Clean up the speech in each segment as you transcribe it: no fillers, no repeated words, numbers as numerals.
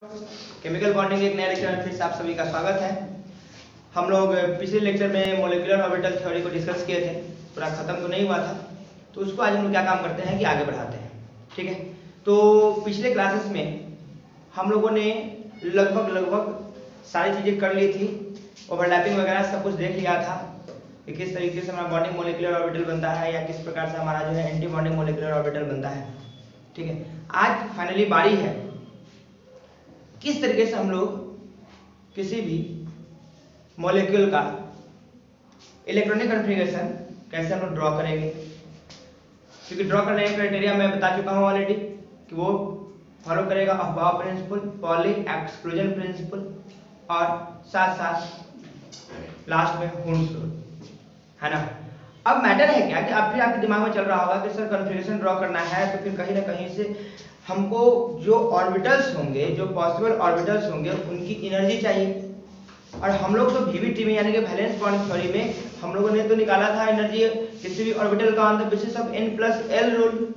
Chemical bonding एक नया lecture में फिर से आप सभी का स्वागत है। हम लोग पिछले लेक्चर में मॉलिक्यूलर ऑर्बिटल थ्योरी को डिस्कस किए थे, पूरा खत्म तो नहीं हुआ था, तो उसको आज हम लोग क्या काम करते हैं कि आगे बढ़ाते हैं। ठीक है, तो पिछले क्लासेस में हम लोगों ने लगभग सारी चीज़ें कर ली थी, ओवरलैपिंग वगैरह सब कुछ देख लिया था कि किस तरीके से हमारा बॉन्डिंग मॉलिक्यूलर ऑर्बिटल बनता है या किस प्रकार से हमारा जो है एंटी बॉन्डिंग मॉलिक्यूलर ऑर्बिटल बनता है। ठीक है, आज फाइनली बारी है किस तरीके से हम लोग किसी भी मॉलिक्यूल का इलेक्ट्रॉनिक कॉन्फ़िगरेशन कैसे हम लोग ड्रॉ करेंगे, क्योंकि ड्रॉ करने का क्राइटेरिया मैं बता चुका हूँ ऑलरेडी कि वो फॉलो करेगा अफबाव प्रिंसिपल, पॉली एक्सक्लूजन प्रिंसिपल और साथ साथ लास्ट में हुंस रूल, है ना। अब मैटर है क्या कि अब फिर आपके दिमाग में चल रहा होगा कि सर कॉन्फ़िगरेशन ड्रॉ करना है तो फिर कहीं ना कहीं से हमको जो ऑर्बिटल्स होंगे, जो पॉसिबल ऑर्बिटल्स होंगे, उनकी एनर्जी चाहिए। और हम लोग तो वीवीटी में यानी कि वैलेंस बॉन्ड थ्योरी में हम लोगों ने तो निकाला था एनर्जी किसी भी ऑर्बिटल का on the basis of n+l rule.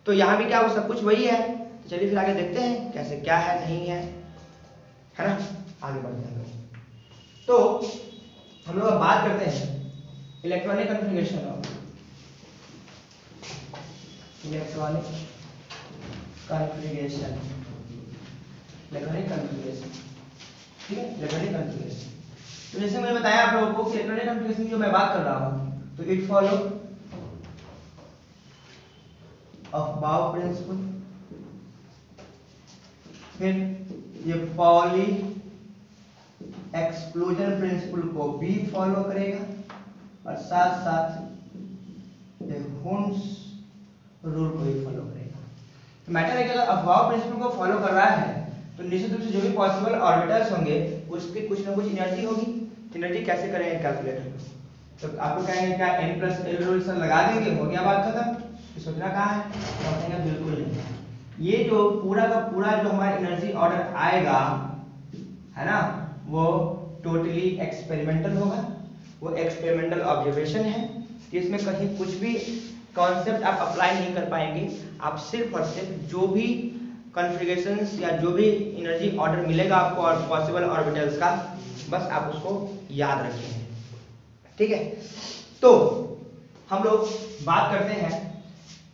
तो यहाँ भी क्या वो सब कुछ वही है। तो चलिए फिर आगे देखते हैं कैसे क्या है नहीं है ना, आगे बढ़ते हैं। तो हम लोग अब बात करते हैं electronic configuration of electronic configuration, electronic configuration. ठीक है, इलेक्ट्रॉनिक कॉन्फ़िगरेशन। तो जैसे मैंने बताया आप लोगों को कि इलेक्ट्रॉनिक कॉन्फ़िगरेशन की जो मैं बात कर रहा हूँ तो इट फॉलो अफबाव प्रिंसिपल, फिर ये पॉली एक्सक्लूजन प्रिंसिपल को भी फॉलो करेगा और साथ साथ ये हुंस रूल को भी फॉलो करेगा। तो मैटर है कि अगर अफबाव प्रिंसिपल को फॉलो कर रहा है तो निश्चित रूप से जो भी पॉसिबल ऑर्बिटल्स होंगे उसकी कुछ ना कुछ एनर्जी होगी। एनर्जी कैसे करेंगे कैलकुलेटर में, तो आपको कहेंगे क्या n+l रूल से लगा देंगे, हो गया बात खत्म। सोचना कहाँ है, तो कहेंगे बिल्कुल नहीं। ये जो पूरा का पूरा जो हमारा एनर्जी ऑर्डर आएगा है ना, वो टोटली एक्सपेरिमेंटल होगा, वो एक्सपेरिमेंटल ऑब्जर्वेशन है कि इसमें कहीं कुछ भी कॉन्सेप्ट आप अप्लाई नहीं कर पाएंगे। आप सिर्फ और सिर्फ जो भी कॉन्फ़िगरेशंस या जो भी एनर्जी ऑर्डर मिलेगा आपको और पॉसिबल ऑर्बिटल्स का, बस आप उसको याद रखेंगे। ठीक है, तो हम लोग बात करते हैं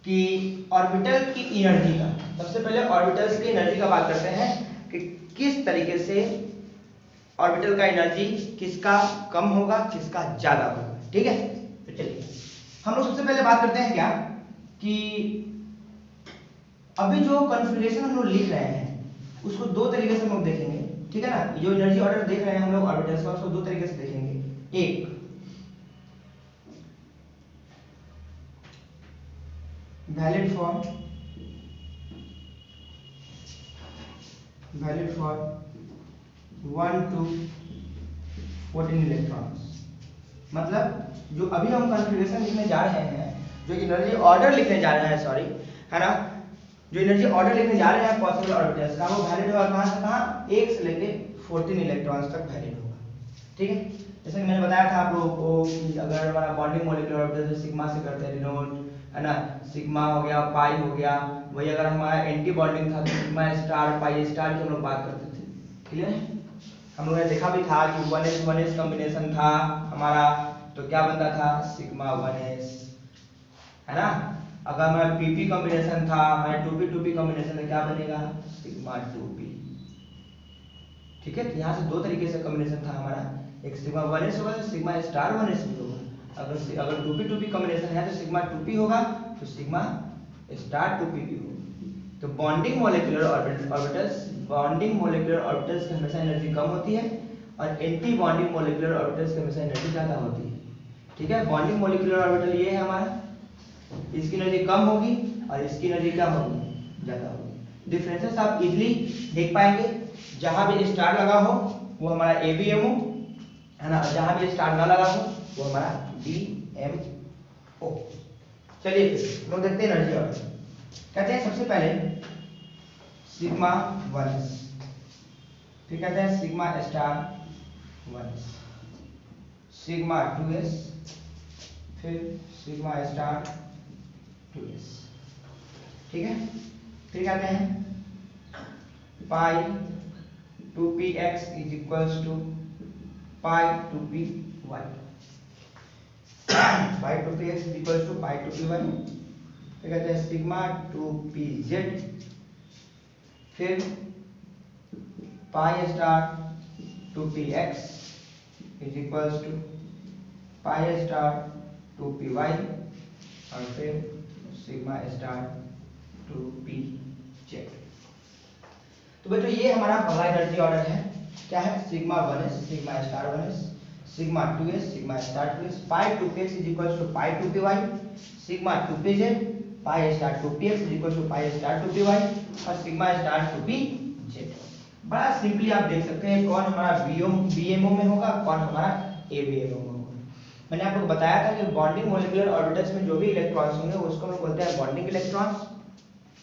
कि ऑर्बिटल की एनर्जी का। सबसे पहले ऑर्बिटल्स की एनर्जी का बात करते हैं कि किस तरीके से ऑर्बिटल का एनर्जी किसका कम होगा किसका ज्यादा होगा। ठीक है, तो चलिए हम लोग सबसे पहले बात करते हैं क्या कि अभी जो कॉन्फ़िगरेशन हम लोग लिख रहे हैं उसको दो तरीके से हम लोग देखेंगे। ठीक है ना, जो एनर्जी ऑर्डर देख रहे हैं हम लोग ऑर्बिटल्स का, उसको दो तरीके से देखेंगे। एक वैलिड फॉर 1 to 14 इलेक्ट्रॉन्स, मतलब जो अभी हम कॉन्फ़िगरेशन लिखने जा रहे हैं, जो एनर्जी ऑर्डर लिखने जा रहे हैं, सॉरी, है ना, जो एनर्जी ऑर्डर लिखने जा रहे हैं पॉसिबल ऑर्बिटल्स का, वो वैलिड होगा कहाँ से कहाँ, 1 से लेके 14 इलेक्ट्रॉन्स तक वैलिड होगा। ठीक है, जैसे कि मैंने बताया था आप लोगों को कि अगर हमारा बॉन्डिंग मॉलिक्यूलर ऑर्बिटल सिग्मा से करते हैं डिनोट, है ना, सिग्मा हो गया, पाई हो गया, वही अगर हमारा एंटी बॉन्डिंग था तो सिग्मा स्टार पाई स्टार की हम लोग बात करते थे। क्लियर है, हम लोगों ने देखा भी था कि 1s कॉम्बिनेशन था हमारा, तो क्या बनता था सिग्मा 1s, है ना। अगर हमारा पीपी कॉम्बिनेशन था, हमारा 2p कॉम्बिनेशन में क्या बनेगा सिग्मा 2p। ठीक है, तो यहाँ से दो तरीके से कॉम्बिनेशन था हमारा, एक सिग्मा 1s होगा तो सिग्मा स्टार 1s भी होगा। अगर 2p कॉम्बिनेशन है तो सिग्मा 2p होगा तो सिग्मा स्टार 2p भी होगा। तो बॉन्डिंग मॉलिक्यूलर ऑर्बिटल्स की हमेशा एनर्जी कम होती है और एंटी बॉन्डिंग मॉलिक्यूलर ऑर्बिटल्स की हमेशा एनर्जी ज्यादा होती है। ठीक है, बॉन्डिंग मॉलिक्यूलर ऑर्बिटल ये है हमारा, इसकी एनर्जी कम होगी और इसकी एनर्जी क्या होगी ज्यादा होगी। डिफरेंसेस आप इजीली देख पाएंगे, जहां भी स्टार लगा हो वो हमारा ABMO है ना, जहां भी स्टार ना लगा हो वो हमारा DMO। चलिए फिर लोग देखते हैं एनर्जी ऑर्डर। कहते हैं सबसे पहले सिग्मा 1s, फिर कहते हैं sigma star 1s, sigma 2s, फिर सिग्मा स्टार 2s। ठीक है, फिर कहते हैं pi 2px is equals to pi 2py। Pi 2px is equals to pi 2py। फिर कहते हैं सिग्मा 2pz, फिर pi star 2px is equals to pi star 2py और फिर सिग्मा स्टार 2pz। तो बच्चों ये हमारा पहला एनर्जी ऑर्डर है, क्या है, sigma 1s sigma star 1s sigma 2s sigma star 2s pi 2px is equals to pi 2py sigma 2pz pi star 2px is equals to pi star 2py और sigma star 2pz। बड़ा simply आप देख सकते हैं कौन हमारा BMO में होगा, कौन हमारा एबीएमओ में होगा। मैंने आपको बताया था कि बॉन्डिंग मॉलिक्यूलर ऑर्बिटल्स में जो भी इलेक्ट्रॉन्स होंगे उसको हम बोलते हैं बॉन्डिंग इलेक्ट्रॉन्स,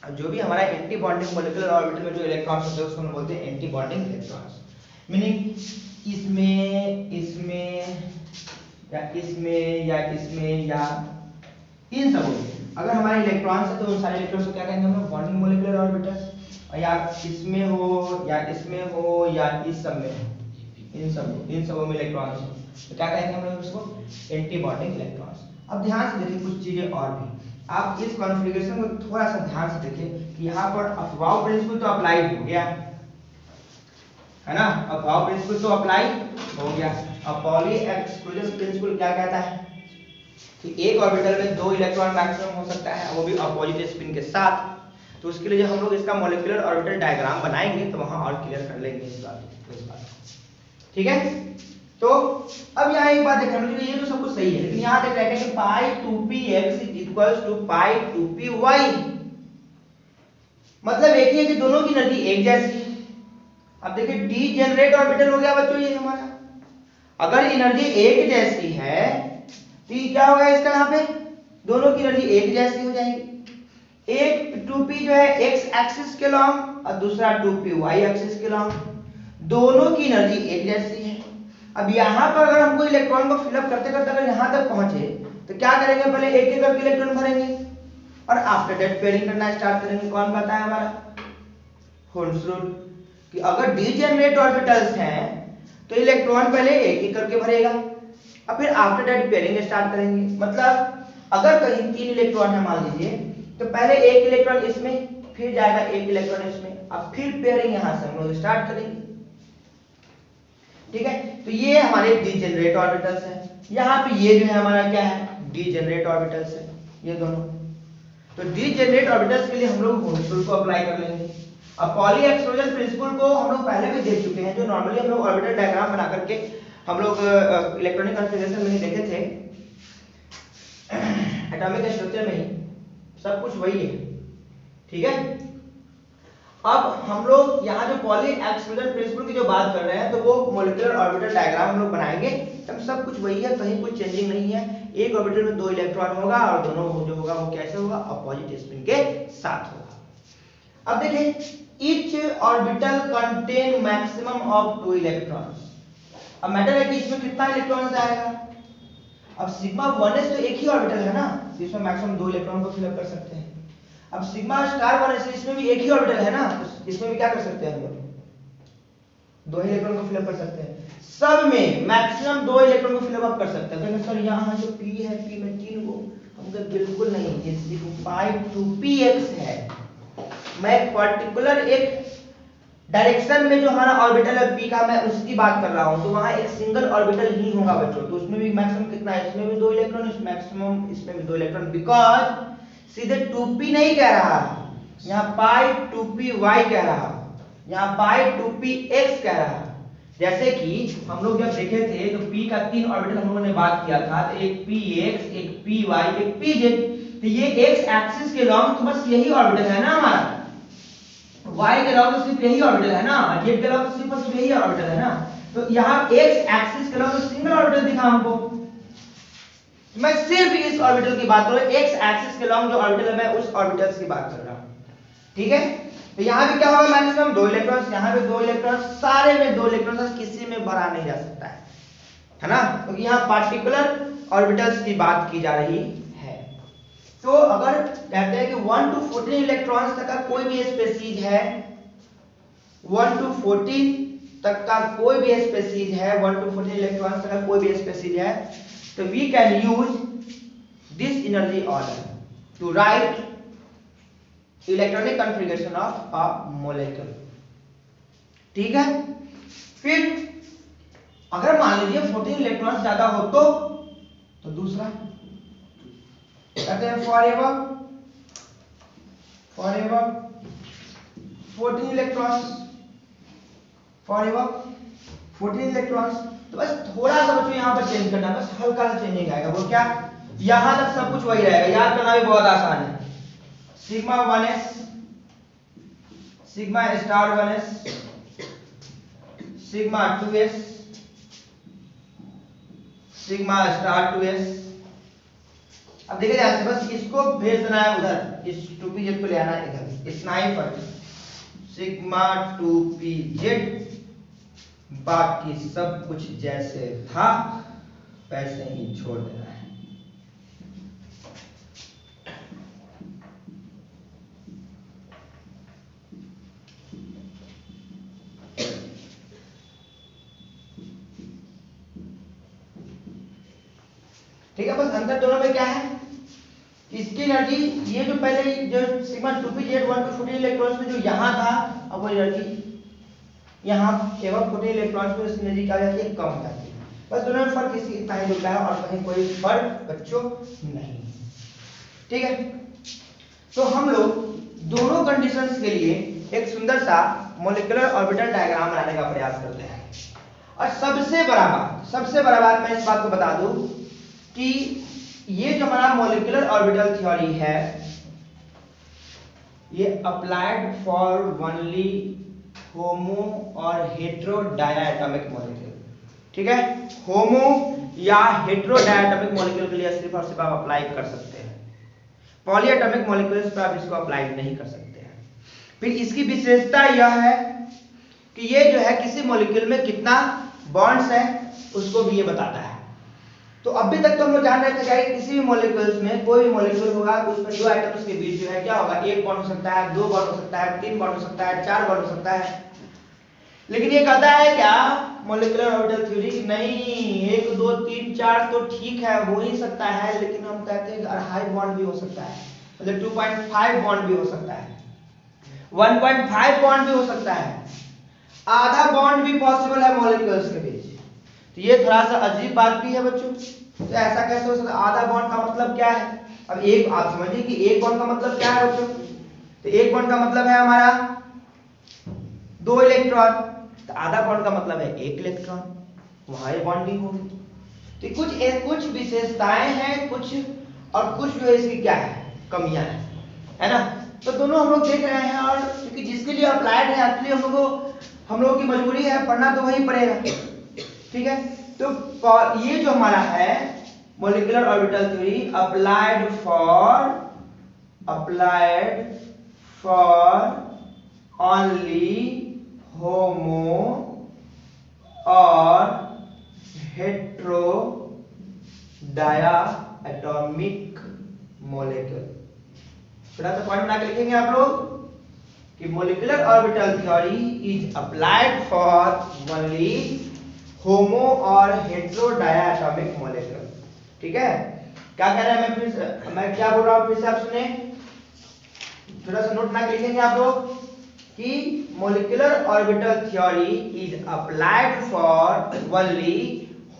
और जो भी हमारा एंटी बॉन्डिंग मॉलिक्यूलर ऑर्बिटल में जो इलेक्ट्रॉन्स होते हैं उसको हम बोलते हैं एंटी बॉन्डिंग इलेक्ट्रॉन्स। मीनिंग इसमें इसमें या इसमें या इसमें या इन सब में अगर हमारे इलेक्ट्रॉन्स है तो उन सारे इलेक्ट्रॉन्स को क्या कहेंगे हम लोग, बॉन्डिंग मॉलिक्यूलर ऑर्बिटल्स। और या इसमें हो या इसमें हो या इस सब में हो, इन सब में इलेक्ट्रॉन्स हो तो क्या कहेंगे हम लोग उसको, एंटी बॉन्डिंग इलेक्ट्रॉन्स। अब ध्यान से देखिए कुछ चीजें और भी, आप इस कॉन्फ़िगरेशन को थोड़ा सा ध्यान से देखिए कि यहाँ पर अफवाह प्रिंसिपल तो अप्लाई हो गया है ना, अफवाह प्रिंसिपल तो अप्लाई हो गया। अब पॉली एक्सक्लूजन प्रिंसिपल क्या कहता है कि एक ऑर्बिटल में 2 इलेक्ट्रॉन मैक्सिमम हो सकता है, वो भी अपोजिट स्पिन के साथ। तो उसके लिए जब हम लोग इसका मॉलिक्यूलर ऑर्बिटल डायग्राम बनाएंगे तो वहां और क्लियर कर लेंगे इस बात। ठीक है, तो अब यहाँ एक बात देखना मुझे, ये तो सब कुछ सही है लेकिन यहाँ देख रहे हैं कि pi 2px is equals to pi 2py, मतलब एक ही है कि दोनों की एनर्जी एक जैसी है। अब देखिए डीजेनरेट ऑर्बिटल हो गया बच्चों ये हमारा, अगर एनर्जी एक जैसी है तो ये क्या होगा इसका, यहाँ पे दोनों की एनर्जी एक जैसी हो जाएगी। एक 2p जो है x एक्सिस के लॉन्ग और दूसरा 2p y एक्सिस के लॉन्ग, दोनों की एनर्जी एक जैसी है। अब यहाँ पर अगर हमको इलेक्ट्रॉन को फिलअप करते करते अगर यहाँ तक पहुंचे तो क्या करेंगे, पहले एक एक करके इलेक्ट्रॉन भरेंगे और आफ्टर दैट पेयरिंग करना स्टार्ट करेंगे। कौन कहता है हमारा होल्स रूल कि अगर डीजेनरेट ऑर्बिटल्स हैं तो इलेक्ट्रॉन पहले एक एक करके भरेगा और फिर आफ्टर दैट पेयरिंग स्टार्ट करेंगे। मतलब अगर कहीं 3 इलेक्ट्रॉन है मान लीजिए तो पहले एक इलेक्ट्रॉन इसमें, फिर जाएगा एक इलेक्ट्रॉन इसमें, अब फिर पेयरिंग यहां से हम लोग स्टार्ट करेंगे। ठीक है, तो ये हमारे डीजेनरेट ऑर्बिटल्स है, यहाँ पे ये जो है हमारा क्या है, डीजेनरेट ऑर्बिटल्स है ये दोनों। तो डीजेनरेट ऑर्बिटल्स के लिए हम लोग होल्स रूल को अप्लाई कर लेंगे। अब पॉली एक्सक्लूजन प्रिंसिपल को हम लोग पहले भी देख चुके हैं, जो नॉर्मली हम लोग ऑर्बिटल डायग्राम बना करके हम लोग इलेक्ट्रॉनिक कॉन्फ़िगरेशन में ही देखे थे, एटॉमिक स्ट्रक्चर में ही सब कुछ वही है। ठीक है, अब हम लोग यहाँ जो पॉली एक्सक्लूजन प्रिंसिपल की जो बात कर रहे हैं तो वो मॉलिक्यूलर ऑर्बिटल डायग्राम हम लोग बनाएंगे, तब सब कुछ वही है, कहीं कुछ चेंजिंग नहीं है। एक ऑर्बिटल में 2 इलेक्ट्रॉन होगा और दोनों जो होगा वो कैसे होगा, अपोजिट स्पिन के साथ होगा। अब देखिए each orbital contain maximum of 2 electrons. अब मैटर है कि इसमें कितना इलेक्ट्रॉन आएगा। अब सिग्मा 1s तो एक ही ऑर्बिटल है ना, इसमें मैक्सिमम 2 इलेक्ट्रॉन को फिलअप कर सकते हैं। अब सिग्मा स्टार 1s इसमें भी एक ही ऑर्बिटल है ना, तो इसमें भी क्या कर सकते हैं हम लोग, 2 ही इलेक्ट्रॉन को फिलअप कर सकते हैं। सब में मैक्सिमम 2 इलेक्ट्रॉन को फिलअप कर सकते हैं। तो सर यहाँ जो p है, p में 3 को, हम कह बिल्कुल नहीं, ये सिर्फ पाई 2px है। मैं पर्टिकुलर एक डायरेक्शन में जो हमारा ऑर्बिटल है p का, मैं उसकी बात कर रहा हूं, तो वहां एक सिंगल ऑर्बिटल ही होगा बच्चों। तो उसमें भी मैक्सिमम कितना है, इसमें भी 2 इलेक्ट्रॉन, इस मैक्सिमम इसमें भी 2 इलेक्ट्रॉन, बिकॉज सीधे 2p नहीं कह रहा, यहाँ पाई 2py कह रहा, यहाँ पाई 2px कह रहा। जैसे कि हम लोग जब देखे थे तो p का 3 ऑर्बिटल हम लोगों ने बात किया था, तो एक px, एक py, एक pz। तो ये x एक्सिस के लॉन्ग तो बस यही ऑर्बिटल है ना हमारा, y के लॉन्ग तो सिर्फ यही ऑर्बिटल है ना, z के लॉन्ग तो सिर्फ यही ऑर्बिटल है ना। तो यहाँ x एक्सिस के लॉन्ग सिंगल ऑर्बिटल दिखा हमको, मैं सिर्फ इस ऑर्बिटल की बात कर रहा हूं, x एक्सिस के लॉन्ग जो ऑर्बिटल है मैं उस ऑर्बिटल्स की बात कर रहा हूं। ठीक है, तो यहां भी क्या होगा, मैक्सिमम 2 इलेक्ट्रॉन्स, यहां पे 2 इलेक्ट्रॉन्स, सारे में 2 इलेक्ट्रॉन्स, किसी में भरा नहीं जा सकता है ना, क्योंकि तो यहां पार्टिकुलर ऑर्बिटल्स की बात की जा रही है। तो अगर कहते हैं कि 1 to 14 इलेक्ट्रॉन्स तक का कोई भी स्पीशीज है, 1 to 14 तक का कोई भी स्पेसीज है, 1 to 14 इलेक्ट्रॉन्स तक का कोई भी स्पेसीज है, तो we can use this energy order to write electronic configuration of a molecule. ठीक है, फिर अगर मान लीजिए 14 इलेक्ट्रॉन्स ज्यादा हो तो दूसरा कहते हैं for ever 14 electrons, for ever 14 electrons. तो बस थोड़ा सा बच्चों यहाँ पर चेंज करना, बस हल्का सा चेंजिंग आएगा। वो क्या, यहां तक सब कुछ वही रहेगा, याद करना भी बहुत आसान है। Sigma 1s, sigma star 1s, sigma 2s, sigma star 2s। अब देखिए ध्यान से, बस इसको भेज देना है उधर, इस 2pz को ले आना है इधर, इतना ही फर्क। सिग्मा 2pz, बाकी सब कुछ जैसे था वैसे ही छोड़ देना है। ठीक है, बस अंतर दोनों में क्या है, इसकी एनर्जी, ये जो पहले जो सिग्मा 2pz 1 to 14 इलेक्ट्रॉन्स में जो यहां था, अब वो एनर्जी यहां केवल 14 इलेक्ट्रॉन्स में इसकी एनर्जी क्या हो जाती है, कम हो जाती है। बस दोनों में फर्क इसी इतना ही होता है और कहीं कोई फर्क बच्चों नहीं। ठीक है, तो हम लोग दोनों कंडीशंस के लिए एक सुंदर सा मॉलिक्यूलर ऑर्बिटल डायग्राम बनाने का प्रयास करते हैं। और सबसे बड़ा बात मैं इस बात को बता दूं कि ये जो हमारा मॉलिक्यूलर ऑर्बिटल थ्योरी है, ये अप्लाइड फॉर ओनली होमो और हेटेरो डायटोमिक मॉलिक्यूल। ठीक है, होमो या हेटेरो डायटोमिक मॉलिक्यूल के लिए सिर्फ और सिर्फ आप अप्लाई कर सकते हैं, पॉलीएटॉमिक मॉलिक्यूल्स पे आप इसको अप्लाई नहीं कर सकते हैं। फिर इसकी विशेषता यह है कि ये जो है किसी मॉलिक्यूल में कितना बॉन्ड्स है उसको भी ये बताता है। तो अभी तक तो हम लोग जान रहे थे कि किसी भी मॉलिक्यूल्स में, कोई भी मॉलिक्यूल होगा तो उसमें दो एटम्स के बीच जो है क्या होगा, एक बॉन्ड हो सकता है, दो बॉन्ड हो सकता है, तीन बॉन्ड हो सकता है, चार बॉन्ड हो सकता है। लेकिन ये कहता है क्या मॉलिक्यूलर ऑर्बिटल थ्योरी, नहीं 1 2 3 4 तो ठीक है, हो ही सकता है, लेकिन हम कहते हैं कि अढ़ाई बॉन्ड भी हो सकता है, मतलब 2.5 बॉन्ड भी हो सकता है, 1.5 बॉन्ड भी हो सकता है, आधा बॉन्ड भी पॉसिबल है मॉलिक्यूल्स के बीच। तो ये थोड़ा सा अजीब बात भी है बच्चों, तो ऐसा कैसे हो सकता है? आधा बॉन्ड का मतलब क्या है? अब एक आप समझिए कि एक बॉन्ड का मतलब क्या है बच्चों, तो एक बॉन्ड का मतलब है हमारा 2 इलेक्ट्रॉन, तो आधा बॉन्ड का मतलब है 1 इलेक्ट्रॉन, वहां ये बॉन्डिंग होगी। तो कुछ विशेषताएं हैं, कुछ जो है इसकी क्या है, कमियां है ना। तो दोनों हम लोग देख रहे हैं, और क्योंकि जिसके लिए अप्लाइड है एक्चुअली हम लोगों की मजबूरी है, पढ़ना तो वही पड़ेगा। ठीक है, तो ये जो हमारा है molecular orbital theory applied for only homo और हेटेरो डायटोमिक मॉलिक्यूल। थोड़ा सा पॉइंट बना के लिखेंगे आप लोग कि molecular orbital theory is applied for only homo और हेटेरो डायटोमिक मॉलिक्यूल। ठीक है, क्या कह रहे हैं, मैं क्या बोल रहा हूं फिर से आप सुने, थोड़ा सा नोट बना के लिखेंगे आप लोग कि molecular orbital theory is applied for only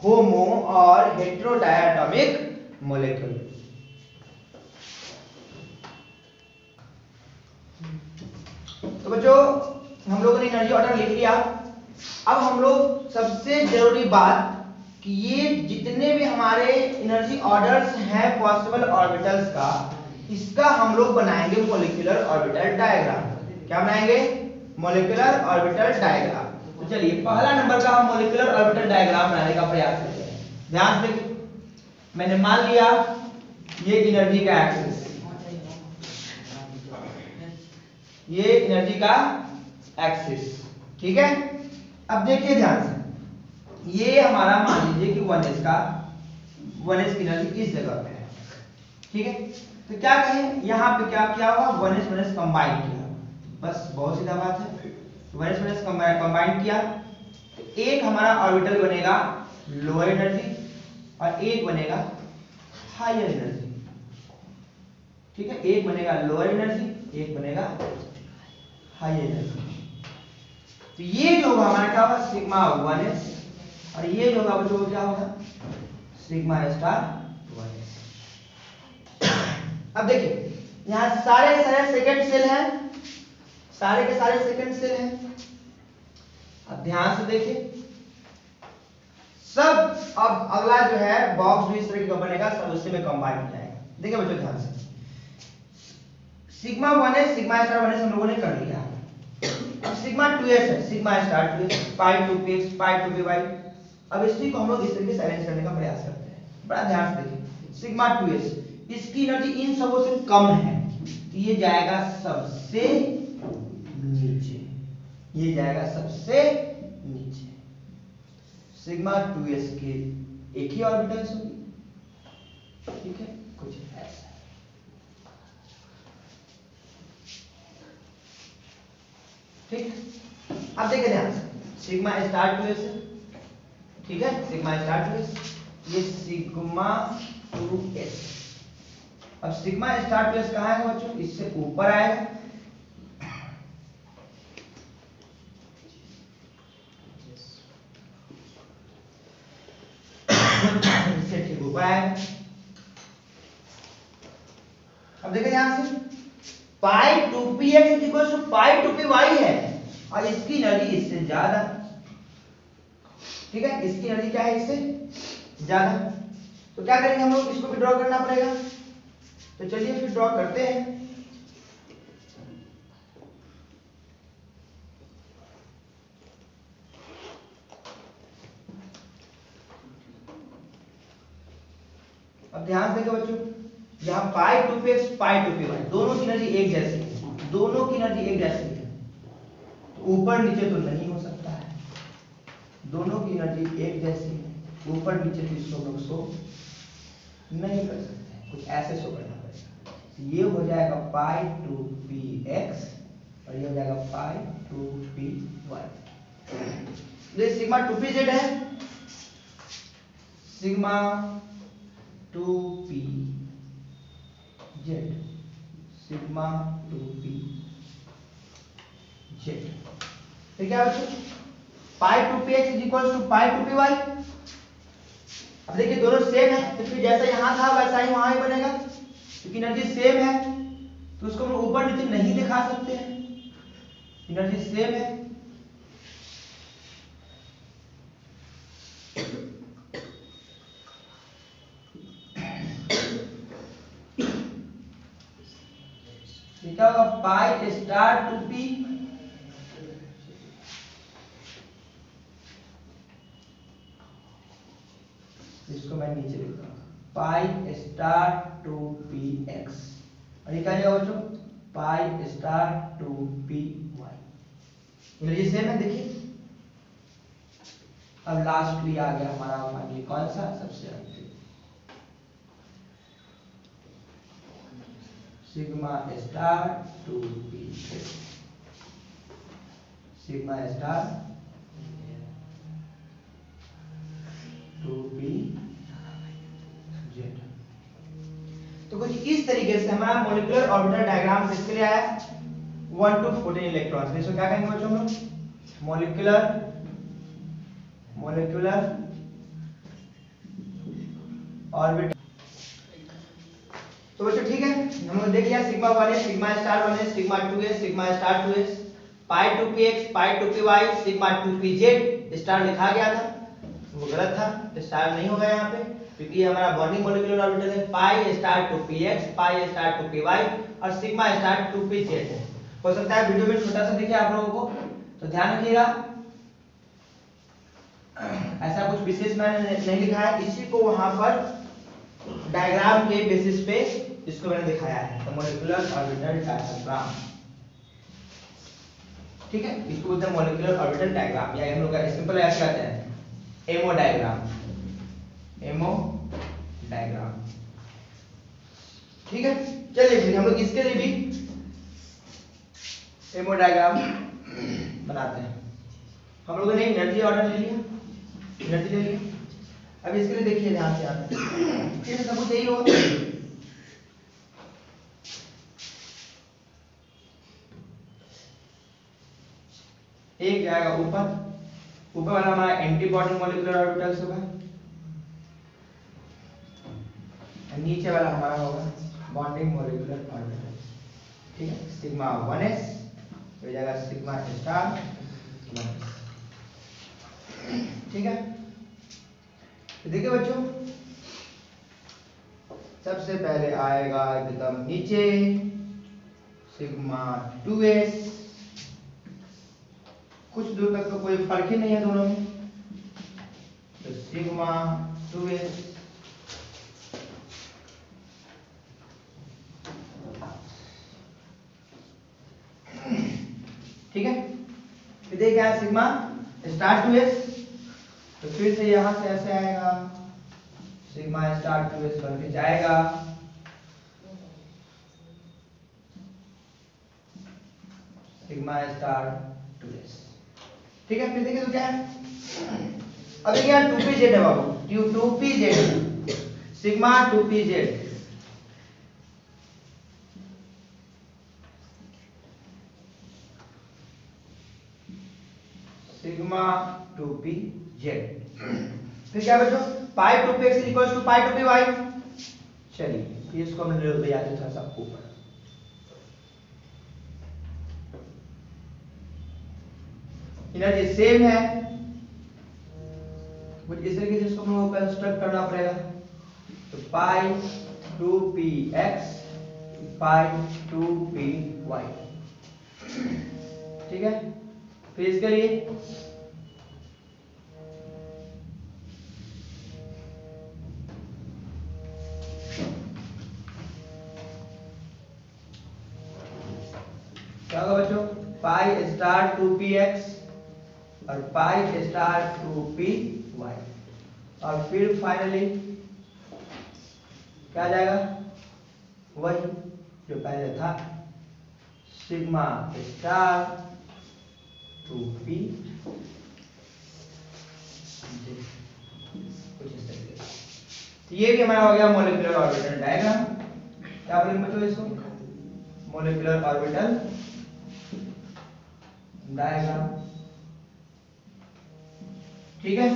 homo और हेटेरो डायटोमिक मॉलिक्यूल। तो बच्चों हम लोगों ने एनर्जी ऑर्डर लिख लिया। अब हम लोग सबसे जरूरी बात कि ये जितने भी हमारे एनर्जी ऑर्डर्स हैं पॉसिबल ऑर्बिटल्स का, इसका हम लोग बनाएंगे मॉलिक्यूलर ऑर्बिटल डायग्राम। क्या बनाएंगे? Molecular orbital diagram. तो चलिए पहला नंबर का हम मॉलिक्यूलर ऑर्बिटल डायग्राम बनाने का प्रयास करते हैं। ध्यान से देखिए, मैंने मान लिया ये एनर्जी का एक्सिस, ये एनर्जी का एक्सिस, ठीक है। अब देखिए ध्यान से, ये हमारा मान लीजिए कि 1s की एनर्जी इस जगह पे है, ठीक है। तो क्या करें, यहाँ पे क्या किया होगा, 1s कंबाइन किया, बस बहुत सीधा बात है। तो 1s कंबाइन किया तो एक हमारा ऑर्बिटल बनेगा लोअर एनर्जी और एक बनेगा हायर एनर्जी। ठीक है, एक बनेगा लोअर एनर्जी, एक बनेगा हायर एनर्जी। तो ये जो होगा हमारा क्या होगा सिग्मा 1s और ये जो होगा बच्चों क्या होगा सिग्मा स्टार 1s। अब देखिए यहाँ सारे सेकंड सेल हैं, सारे के सारे सेकंड सेल हैं। अब ध्यान से देखिए सब, अब अगला जो है बॉक्स भी इस तरीके का बनेगा, सब उसी में कंबाइन हो जाएगा। देखिए बच्चों ध्यान से sigma 1s sigma star 1s हम लोगों ने कर लिया। अब सिग्मा 2s है, sigma star 2s, pi 2px पाई 2py। अब इसी को हम लोग इस तरीके से अरेंज करने का प्रयास करते हैं। बड़ा ध्यान से देखिए सिग्मा 2s इसकी एनर्जी इन सबों से कम है तो ये जाएगा सबसे नीचे, ये जाएगा सबसे नीचे। सिग्मा 2s के एक ही ऑर्बिटल्स होगी। ठीक है, कुछ ऐसा। ठीक, अब देखिए ध्यान से सिग्मा स्टार 2s, ठीक है, सिग्मा स्टार 2s, ये सिग्मा 2s। अब सिग्मा स्टार 2s कहाँ है बच्चों, इससे ऊपर आएगा। इससे ठीक ऊपर आएगा। अब देखिए ध्यान से पाई 2px equal to pi 2py है और इसकी एनर्जी इससे ज्यादा। ठीक है, इसकी एनर्जी क्या है इससे ज्यादा। तो क्या करेंगे हम लोग, इसको भी ड्रॉ करना पड़ेगा। तो चलिए फिर ड्रॉ करते हैं। अब ध्यान देंगे बच्चों यहाँ पाई 2px पाई 2py दोनों की एनर्जी एक जैसी है, दोनों की एनर्जी एक जैसी है तो ऊपर नीचे तो नहीं हो सकता है। दोनों की एनर्जी एक जैसी है, ऊपर नीचे तो इसको लोग शो नहीं कर सकते, कुछ ऐसे शो करना पड़ेगा। ये हो जाएगा पाई 2px और ये हो जाएगा पाई 2py। ये सिग्मा 2pz है, सिग्मा 2pz, सिग्मा 2pz। तो क्या बच्चों pi 2px is equal to pi 2py। अब देखिए दोनों सेम है तो फिर जैसा यहां था वैसा ही वहां ही बनेगा, क्योंकि एनर्जी सेम है तो उसको हम ऊपर नीचे नहीं दिखा सकते हैं, एनर्जी सेम है। क्या होगा पाई स्टार 2p इसको मैं नीचे लिख रहा हूं पाई स्टार 2px और ये क्या जाएगा बच्चों पाई स्टार 2py। एनर्जी सेम है। देखिए अब लास्ट भी आ गया हमारा फाइनली कौन सा सबसे अंतिम sigma star 2p, sigma star 2pz। तो कुछ इस तरीके से हमारा मॉलिक्यूलर ऑर्बिटल डायग्राम किसके लिए आया 1 to 14 इलेक्ट्रॉन्स। इसको क्या कहेंगे बच्चों हम लोग मॉलिक्यूलर ऑर्बिटल। तो बच्चों ठीक है हम लोग देख लिया sigma 1s sigma star 1s sigma 2s sigma star 2s pi 2px पाई 2py सिग्मा 2pz स्टार लिखा गया था वो गलत था, स्टार नहीं होगा यहाँ पे क्योंकि ये हमारा बॉन्डिंग मॉलिक्यूलर ऑर्बिटल है पाई star 2px pi star 2py और सिग्मा स्टार 2pz है। हो सकता है वीडियो में छोटा सा दिखे आप लोगों को तो ध्यान रखिएगा, ऐसा कुछ विशेष मैंने नहीं लिखा है, इसी को वहां पर डायग्राम के बेसिस पे इसको मैंने दिखाया है तो मॉलिक्यूलर ऑर्बिटल डायग्राम। ठीक है, इसको बोलते हैं मॉलिक्यूलर ऑर्बिटल डायग्राम या हम लोग सिंपल ऐसे कहते हैं एमओ डायग्राम, एमओ डायग्राम। ठीक है चलिए फिर हम लोग इसके लिए भी एमओ डायग्राम बनाते हैं। हम लोगों ने एनर्जी ऑर्डर ले लिया, एनर्जी ले लिया। अब इसके लिए देखिए ध्यान से आते हैं, फिर सब यही होगा। एक जाएगा ऊपर, ऊपर वाला हमारा एंटीबॉडी मॉलिक्यूलर ऑर्बिटल्स होगा, नीचे वाला हमारा होगा बॉन्डिंग मॉलिक्यूलर ऑर्बिटल्स। ठीक है, सिग्मा 1s हो जाएगा सिग्मा स्टार 1s। ठीक है, तो देखिए बच्चों, सबसे पहले आएगा एकदम नीचे सिग्मा 2s, कुछ दूर तक तो कोई फर्क ही नहीं है दोनों में, तो सिग्मा 2s। ठीक है, फिर देखिए क्या सिग्मा स्टार 2s, तो फिर से यहां से ऐसे आएगा सिग्मा स्टार 2s बन के जाएगा सिग्मा स्टार 2s। ठीक है, फिर देखिए तो क्या है, अब देखिए यहाँ 2pz है बाबू, 2pz sigma 2pz, sigma 2pz। फिर क्या बच्चों, pi 2px equals to pi 2py। चलिए फिर इसको हम ले जाते हैं थोड़ा सा ऊपर। एनर्जी सेम है, कुछ इस तरीके से इसको हम लोग कंस्ट्रक्ट करना पड़ेगा, तो पाई 2px पाई 2py। ठीक है, फिर इसके लिए क्या होगा बच्चों, पाई स्टार 2px और पाई स्टार 2py, और फिर फाइनली क्या जाएगा, वही जो पहले था सिग्मा स्टार 2p, कुछ इस तरीके से। तो ये भी हमारा हो गया मॉलिक्यूलर ऑर्बिटल डायग्राम। क्या बोलेंगे बच्चों इसको, मॉलिक्यूलर ऑर्बिटल डायग्राम। ठीक है,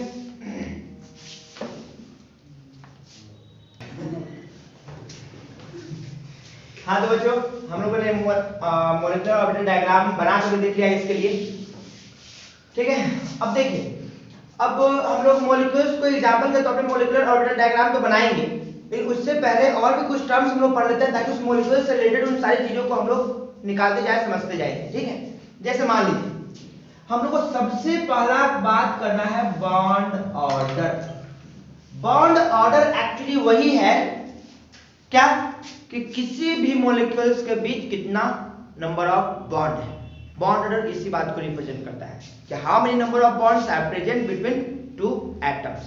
हाँ तो बच्चों हम लोगों ने मॉलिक्यूलर ऑर्बिटल डायग्राम बना कर देख लिया इसके लिए। ठीक है, अब देखिए, अब हम लोग मॉलिक्यूल्स को एग्जांपल के तौर पे मॉलिक्यूलर ऑर्बिटल डायग्राम तो बनाएंगे, लेकिन उससे पहले और भी कुछ टर्म्स हम लोग पढ़ लेते हैं, ताकि उस मॉलिक्यूल से रिलेटेड उन सारी चीजों को हम लोग निकालते जाए, समझते जाए। ठीक है, जैसे मान लीजिए हम लोग को सबसे पहला बात करना है bond order. Bond order actually वही है क्या, कि किसी भी मॉलिक्यूल्स के बीच कितना नंबर ऑफ बॉन्ड है। बॉन्ड ऑर्डर इसी बात को रिप्रेजेंट करता है कि how many number of bonds are present between two atoms.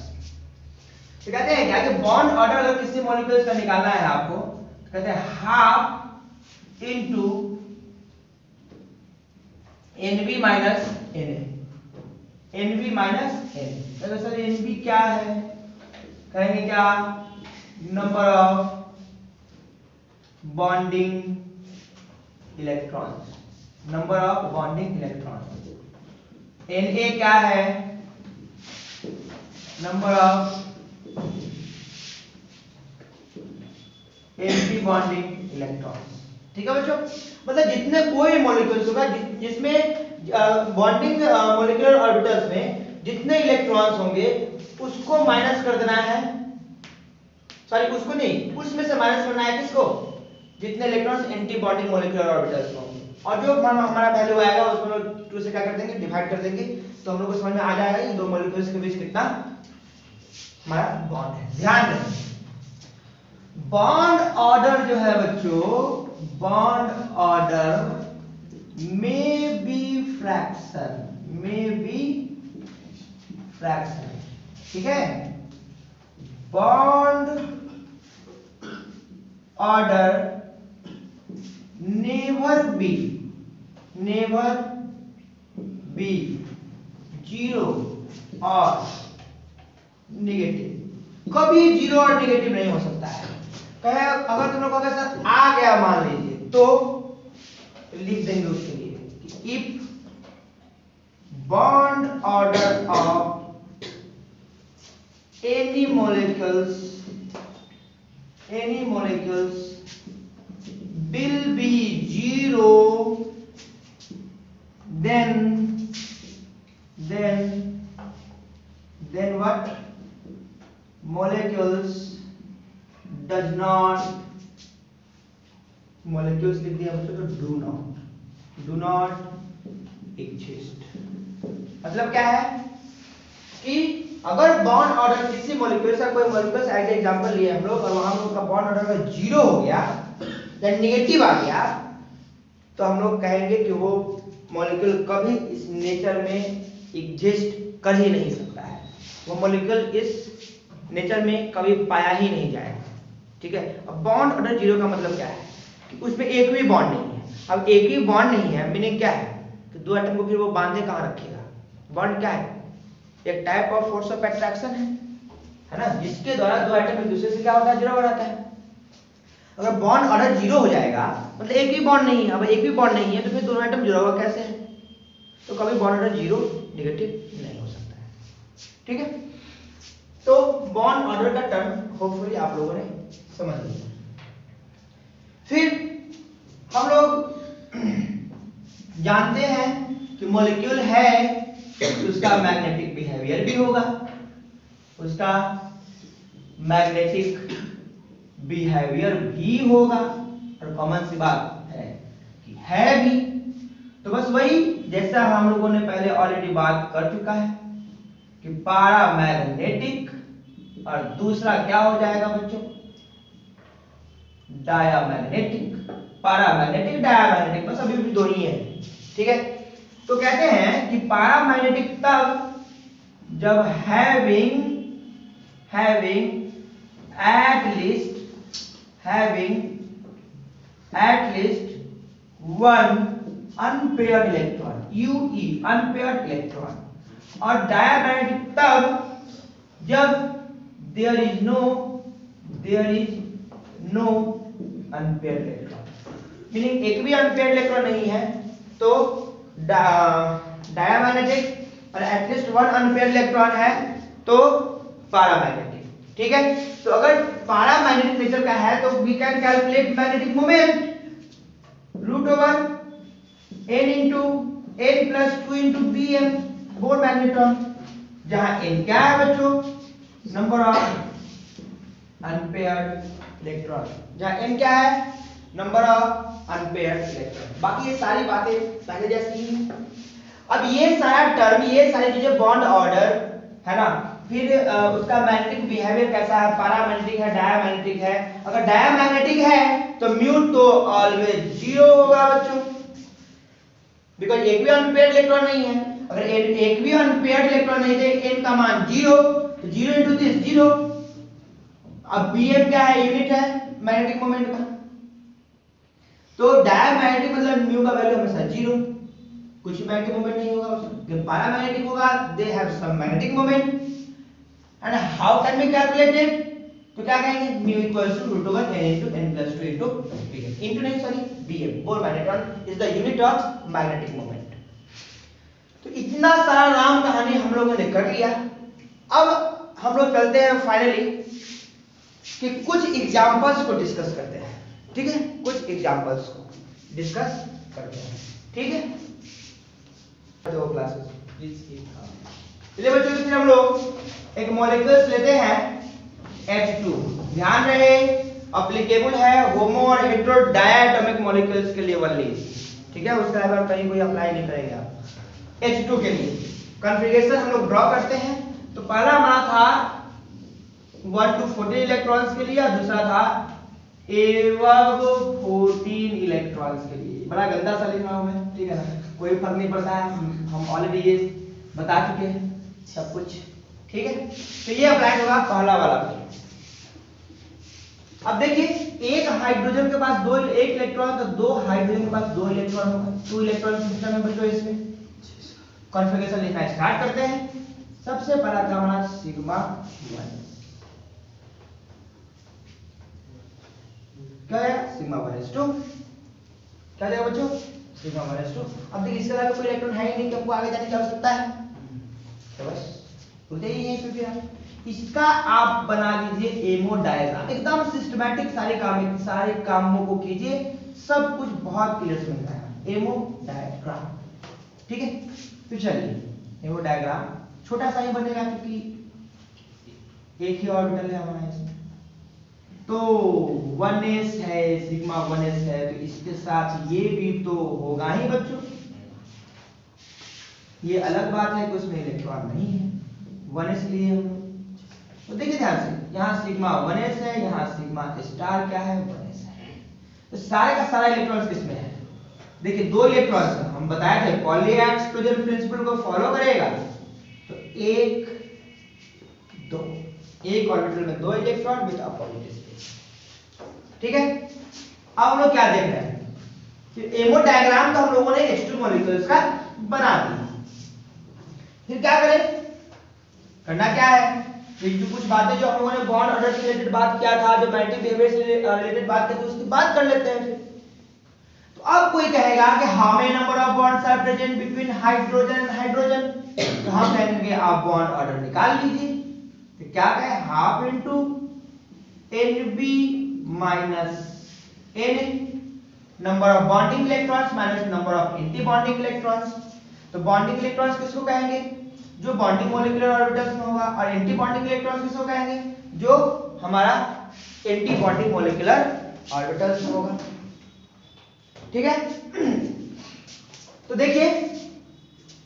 तो कहते हैं क्या कि बॉन्ड ऑर्डर अगर किसी मॉलिक्यूल्स का निकालना है आपको, तो कहते हैं half into Nb minus Na, Nb minus Na। तो सर Nb क्या है, कहेंगे क्या, number of bonding electrons, number of bonding electrons. Na क्या है, number of anti bonding electrons. ठीक है बच्चों, मतलब जितने कोई मॉलिक्यूल्स होगा जिसमें बॉन्डिंग मॉलिक्यूलर ऑर्बिटल्स में जितने इलेक्ट्रॉन्स होंगे उसको माइनस कर देना है, सॉरी उसको नहीं, उसमें से माइनस करना है किसको, जितने electrons anti bonding molecular orbitals में होंगे, और जो हमारा वैल्यू आएगा उसको हम लोग 2 से क्या कर देंगे, डिवाइड कर देंगे, तो हम लोग को समझ में आ जाएगा इन दो मॉलिक्यूल्स के बीच कितना हमारा बॉन्ड है। ध्यान रखिए, बॉन्ड ऑर्डर जो है बच्चों, बॉन्ड ऑर्डर में बी फ्रैक्शन, ठीक है, bond order never be zero और निगेटिव, कभी जीरो और निगेटिव नहीं हो सकता है। कहे अगर तुम लोग कहोगे सर आ गया मान लीजिए, तो लिख देंगे उसके लिए if bond order of any molecules will be zero, then what? Molecules लिख दिया बच्चों, तो do not exist। मतलब क्या है कि अगर बॉन्ड ऑर्डर किसी मॉलिक्यूल से, कोई मॉलिक्यूल एज एग्जांपल लिए हम लोग, और वहां हम लोग का बॉन्ड ऑर्डर में जीरो हो गया या निगेटिव आ गया, तो हम लोग कहेंगे कि वो मॉलिक्यूल कभी इस नेचर में एग्जिस्ट कर ही नहीं सकता है, वो मॉलिक्यूल इस नेचर में कभी पाया ही नहीं जाएगा। ठीक है, अब बॉन्ड ऑर्डर जीरो का मतलब क्या है कि उसमें एक भी बॉन्ड नहीं है। अब एक भी बॉन्ड नहीं है मीनिंग क्या है कि दो एटम को फिर वो बांधे कहाँ रखेगा? बॉन्ड क्या है? एक type of force of attraction है ना, जिसके द्वारा दो एटम एक दूसरे से क्या होता है, जुड़ा हुआ रहता है। अगर बॉन्ड ऑर्डर जीरो हो जाएगा मतलब एक भी बॉन्ड नहीं है, अब एक भी बॉन्ड नहीं है तो फिर दोनों एटम जुड़ा हुआ कैसे है? तो कभी बॉन्ड ऑर्डर जीरो निगेटिव नहीं हो सकता है। ठीक है, तो बॉन्ड ऑर्डर का टर्म होपफुली आप लोगों ने समझ लिया। फिर हम लोग जानते हैं कि मॉलिक्यूल है तो उसका मैग्नेटिक बिहेवियर भी होगा, उसका मैग्नेटिक बिहेवियर भी होगा, और कॉमन सी बात है कि है भी। तो बस वही जैसा हम लोगों ने पहले ऑलरेडी बात कर चुका है कि पैरामैग्नेटिक, और दूसरा क्या हो जाएगा बच्चों? डायामैग्नेटिक। पैरामैग्नेटिक डायामैग्नेटिक बस अभी भी दो ही है। ठीक है, तो कहते हैं कि पैरामैग्नेटिक तब जब having at least one unpaired electron, UE unpaired electron, और diamagnetic तब जब there is no unpaired electron, meaning एक भी unpaired electron नहीं है तो डायमैग्नेटिक, और एटलीस्ट वन अनपेयर्ड इलेक्ट्रॉन है तो पैरामैग्नेटिक। ठीक है, तो अगर पैरामैग्नेटिक नेचर का है तो we can calculate magnetic moment root over n into n plus 2 into bm Bohr magnetron, जहां n क्या है बच्चों? नंबर ऑफ अनपेयर्ड इलेक्ट्रॉन, जहां n क्या है? Number of unpaired electron. बाकी ये सारी बातें पहले जैसी ही। अब ये सारा टर्म, ये सारी चीजें बॉन्ड ऑर्डर है ना, फिर उसका मैग्नेटिक बिहेवियर कैसा है, पैरामैग्नेटिक है, डायमैग्नेटिक है। अगर डायमैग्नेटिक है तो म्यू तो ऑलवेज जीरो होगा बच्चों, बिकॉज एक भी अनपेयर्ड इलेक्ट्रॉन नहीं है। अगर एक भी अनपेयर्ड इलेक्ट्रॉन नहीं है, n का मान जीरो, तो जीरो इंटू दिस जीरो। अब bm क्या है? यूनिट है मैग्नेटिक मोमेंट का। तो डायमैग्नेटिक मतलब म्यू का वैल्यू हमेशा जीरो, कुछ मैग्नेटिक मोमेंट नहीं होगा उसमें। पैरामैग्नेटिक होगा, they have some magnetic moment. And how can we calculate it? तो क्या कहेंगे? Mu equals to root over n into n plus 2 into bm, into नहीं sorry bm, Bohr magnetron is the unit of magnetic moment. तो इतना सारा नाम कहानी हम लोगों ने कर लिया। अब हम लोग चलते हैं फाइनली कि कुछ एग्जांपल्स को डिस्कस करते हैं। ठीक है, कुछ एग्जांपल्स को डिस्कस करते हैं। ठीक है, दो क्लासेस चलिए बच्चों, फिर हम लोग एक मॉलिक्यूल्स लेते हैं H2। ध्यान रहे एप्लीकेबल है होमो और हेटेरो डायटोमिक मॉलिक्यूल्स के लिए ओनली। ठीक है, उसके अलावा कहीं कोई अप्लाई नहीं करेंगे आप। H2 के लिए कॉन्फ़िगरेशन हम लोग ड्रॉ करते हैं। तो पहला हमारा था 1 to 14 इलेक्ट्रॉन्स के लिए, और दूसरा था above 14 इलेक्ट्रॉन्स के लिए। बड़ा गंदा सा लिख रहा हूं मैं, ठीक है ना, कोई फर्क नहीं पड़ता है, हम ऑलरेडी ये बता चुके हैं सब कुछ। ठीक है, तो ये अप्लाई होगा पहला वाला पे। अब देखिए, एक हाइड्रोजन के पास एक इलेक्ट्रॉन, तो दो हाइड्रोजन के पास दो इलेक्ट्रॉन होगा। 2 इलेक्ट्रॉन सिस्टम है बच्चों इसमें। कॉन्फ़िगरेशन लिखना स्टार्ट करते हैं। सबसे पहला था हमारा सिग्मा 1, क्या है सिग्मा 1s2, क्या जाएगा बच्चों सिग्मा 1s2। अब देखिए इसके अलावा कोई इलेक्ट्रॉन है ही नहीं कि हमको आगे जाने की आवश्यकता है, तो बस बोलते ही है। फिर इसका आप बना लीजिए एमो डायग्राम, एकदम सिस्टमैटिक सारे कामों को कीजिए, सब कुछ बहुत क्लियर समझ में आएगा। एमो डायग्राम, ठीक है। फिर चलिए एमो डायग्राम छोटा सा ही बनेगा क्योंकि एक ही ऑर्बिटल है हमारा इसमें। तो 1s है, सिग्मा 1s है, तो इसके साथ ये भी तो होगा ही बच्चों। ये अलग बात है कि उसमें इलेक्ट्रॉन नहीं है, 1s लिए हम लोग। तो देखिए ध्यान से, यहाँ सिग्मा 1s है, यहाँ सिग्मा स्टार क्या है 1s है। तो सारे का सारा इलेक्ट्रॉन किसमें है, देखिए दो इलेक्ट्रॉन्स हम बताए थे पॉली एक्सक्लूजन प्रिंसिपल को फॉलो करेगा। तो एक दो, एक ऑर्बिटल में दो इलेक्ट्रॉन विद अपोजिट स्पेस, ठीक है। अब हम लोग क्या देख रहे हैं कि एमो डायग्राम तो हम लोगों ने H2 मॉलिक्यूल्स का बना दिया। फिर क्या करें, करना क्या है, फिर जो कुछ बातें जो हम लोगों ने बॉन्ड ऑर्डर से रिलेटेड बात किया था, जो मैग्नेटिक बिहेवियर से रिलेटेड बात की थी, उसकी बात कर लेते हैं। फिर तो अब कोई कहेगा कि how many number of bonds are present between hydrogen and hydrogen, तो हम कहेंगे आप बॉन्ड ऑर्डर निकाल लीजिए। तो क्या कहे, half into Nb minus Na, number of bonding electrons minus number of anti bonding electrons. तो बॉन्डिंग इलेक्ट्रॉन्स किसको कहेंगे, जो बॉन्डिंग मॉलिक्यूलर ऑर्बिटल्स में होगा, और एंटी बॉन्डिंग इलेक्ट्रॉन्स किसको कहेंगे, जो हमारा एंटी बॉन्डिंग मॉलिक्यूलर ऑर्बिटल्स में होगा, ठीक है। तो देखिए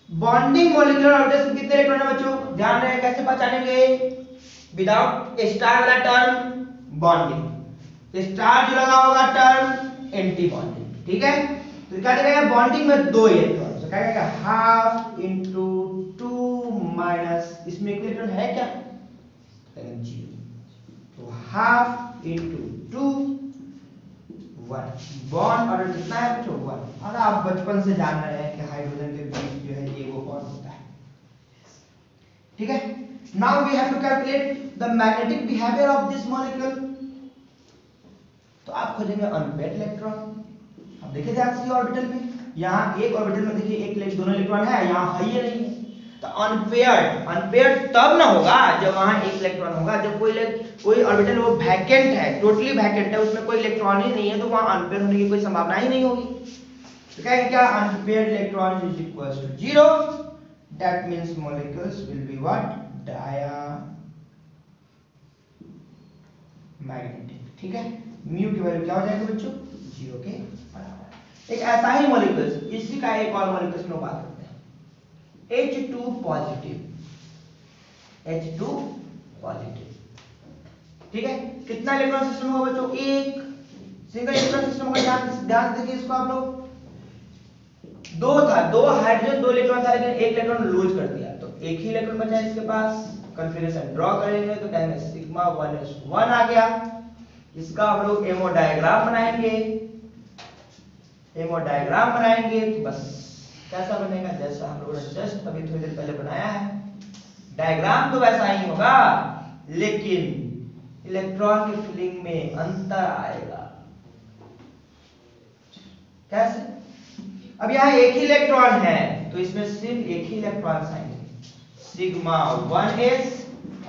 बॉन्डिंग मॉलिक्यूलर ऑर्बिटल्स में कितने इलेक्ट्रॉन है बच्चों, ध्यान रहे कैसे पहचानेंगे, विदाउट स्टार वाला टर्म बॉन्डिंग, स्टार जो लगा होगा टर्म एंटी बॉन्डिंग, ठीक है। तो क्या देगा बॉन्डिंग में दो इलेक्ट्रॉन, तो क्या कहेगा हाफ इनटू 2 माइनस, इसमें एक इलेक्ट्रॉन है क्या, जीरो, तो हाफ इनटू 2 1। बॉन्ड ऑर्डर कितना है बच्चों 1। और आप बचपन से जान रहे हैं कि हाइड्रोजन के बीच जो है ये वो बॉन्ड होता है, ठीक है। Now we have to calculate the magnetic behaviour of this molecule. तो आप खोजेंगे अनपेयर्ड इलेक्ट्रॉन। अब देखिए ध्यान से ऑर्बिटल में, यहाँ एक ऑर्बिटल में देखिए एक दोनों इलेक्ट्रॉन है, यहाँ है ही नहीं है। तो अनपेयर्ड तब ना होगा जब वहां एक इलेक्ट्रॉन होगा, जब कोई ऑर्बिटल वो वैकेंट है, टोटली वैकेंट है, उसमें कोई इलेक्ट्रॉन ही नहीं है, तो वहां अनपेयर होने की कोई संभावना ही नहीं होगी। तो कहेंगे क्या, unpaired electron is equals to 0, that means molecules will be what, diamagnetic, ठीक है। म्यू की वैल्यू क्या हो जाएगी बच्चों 0 के बराबर। एक ऐसा ही मॉलिक्यूल्स, इसी का एक और मॉलिक्यूल्स में बात करते हैं, H2 पॉजिटिव, H2 पॉजिटिव, ठीक है। कितना इलेक्ट्रॉन सिस्टम होगा बच्चों, एक सिंगल इलेक्ट्रॉन सिस्टम होगा। ध्यान से देखिए इसको आप लोग, दो था, दो हाइड्रोजन दो इलेक्ट्रॉन था, लेकिन एक इलेक्ट्रॉन लूज कर दिया, तो एक ही इलेक्ट्रॉन बचा इसके पास। कॉन्फ़िगरेशन ड्रॉ करेंगे तो कहेंगे सिग्मा 1s1 आ गया। इसका हम लोग एमो डायग्राम बनाएंगे, एमो डायग्राम बनाएंगे तो बस कैसा बनेगा, जैसा हम लोगों ने जस्ट अभी थोड़ी देर पहले बनाया है। डायग्राम तो वैसा ही होगा, लेकिन इलेक्ट्रॉन की फिलिंग में अंतर आएगा। कैसे, अब यहाँ एक ही इलेक्ट्रॉन है, तो इसमें सिर्फ एक ही इलेक्ट्रॉन आएंगे, सिग्मा 1s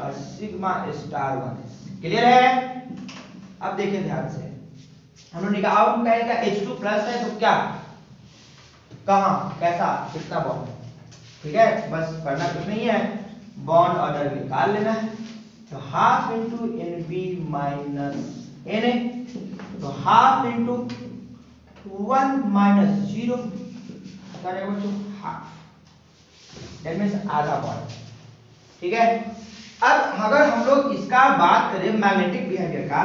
और सिग्मा स्टार 1s। क्लियर है। अब देखिए ध्यान से, हम लोग निकाल, अब कहेंगे H2 प्लस है तो क्या, कहां, कैसा, कितना बॉन्ड, ठीक है। बस करना कुछ नहीं है, बॉन्ड ऑर्डर निकाल लेना है। तो half into Nb minus Na, तो हाफ इनटू 1 माइनस 0, क्या रहेगा बच्चों हाफ, दैट मींस आधा बॉन्ड, ठीक है। अब अगर हम लोग इसका बात करें मैग्नेटिक बिहेवियर का,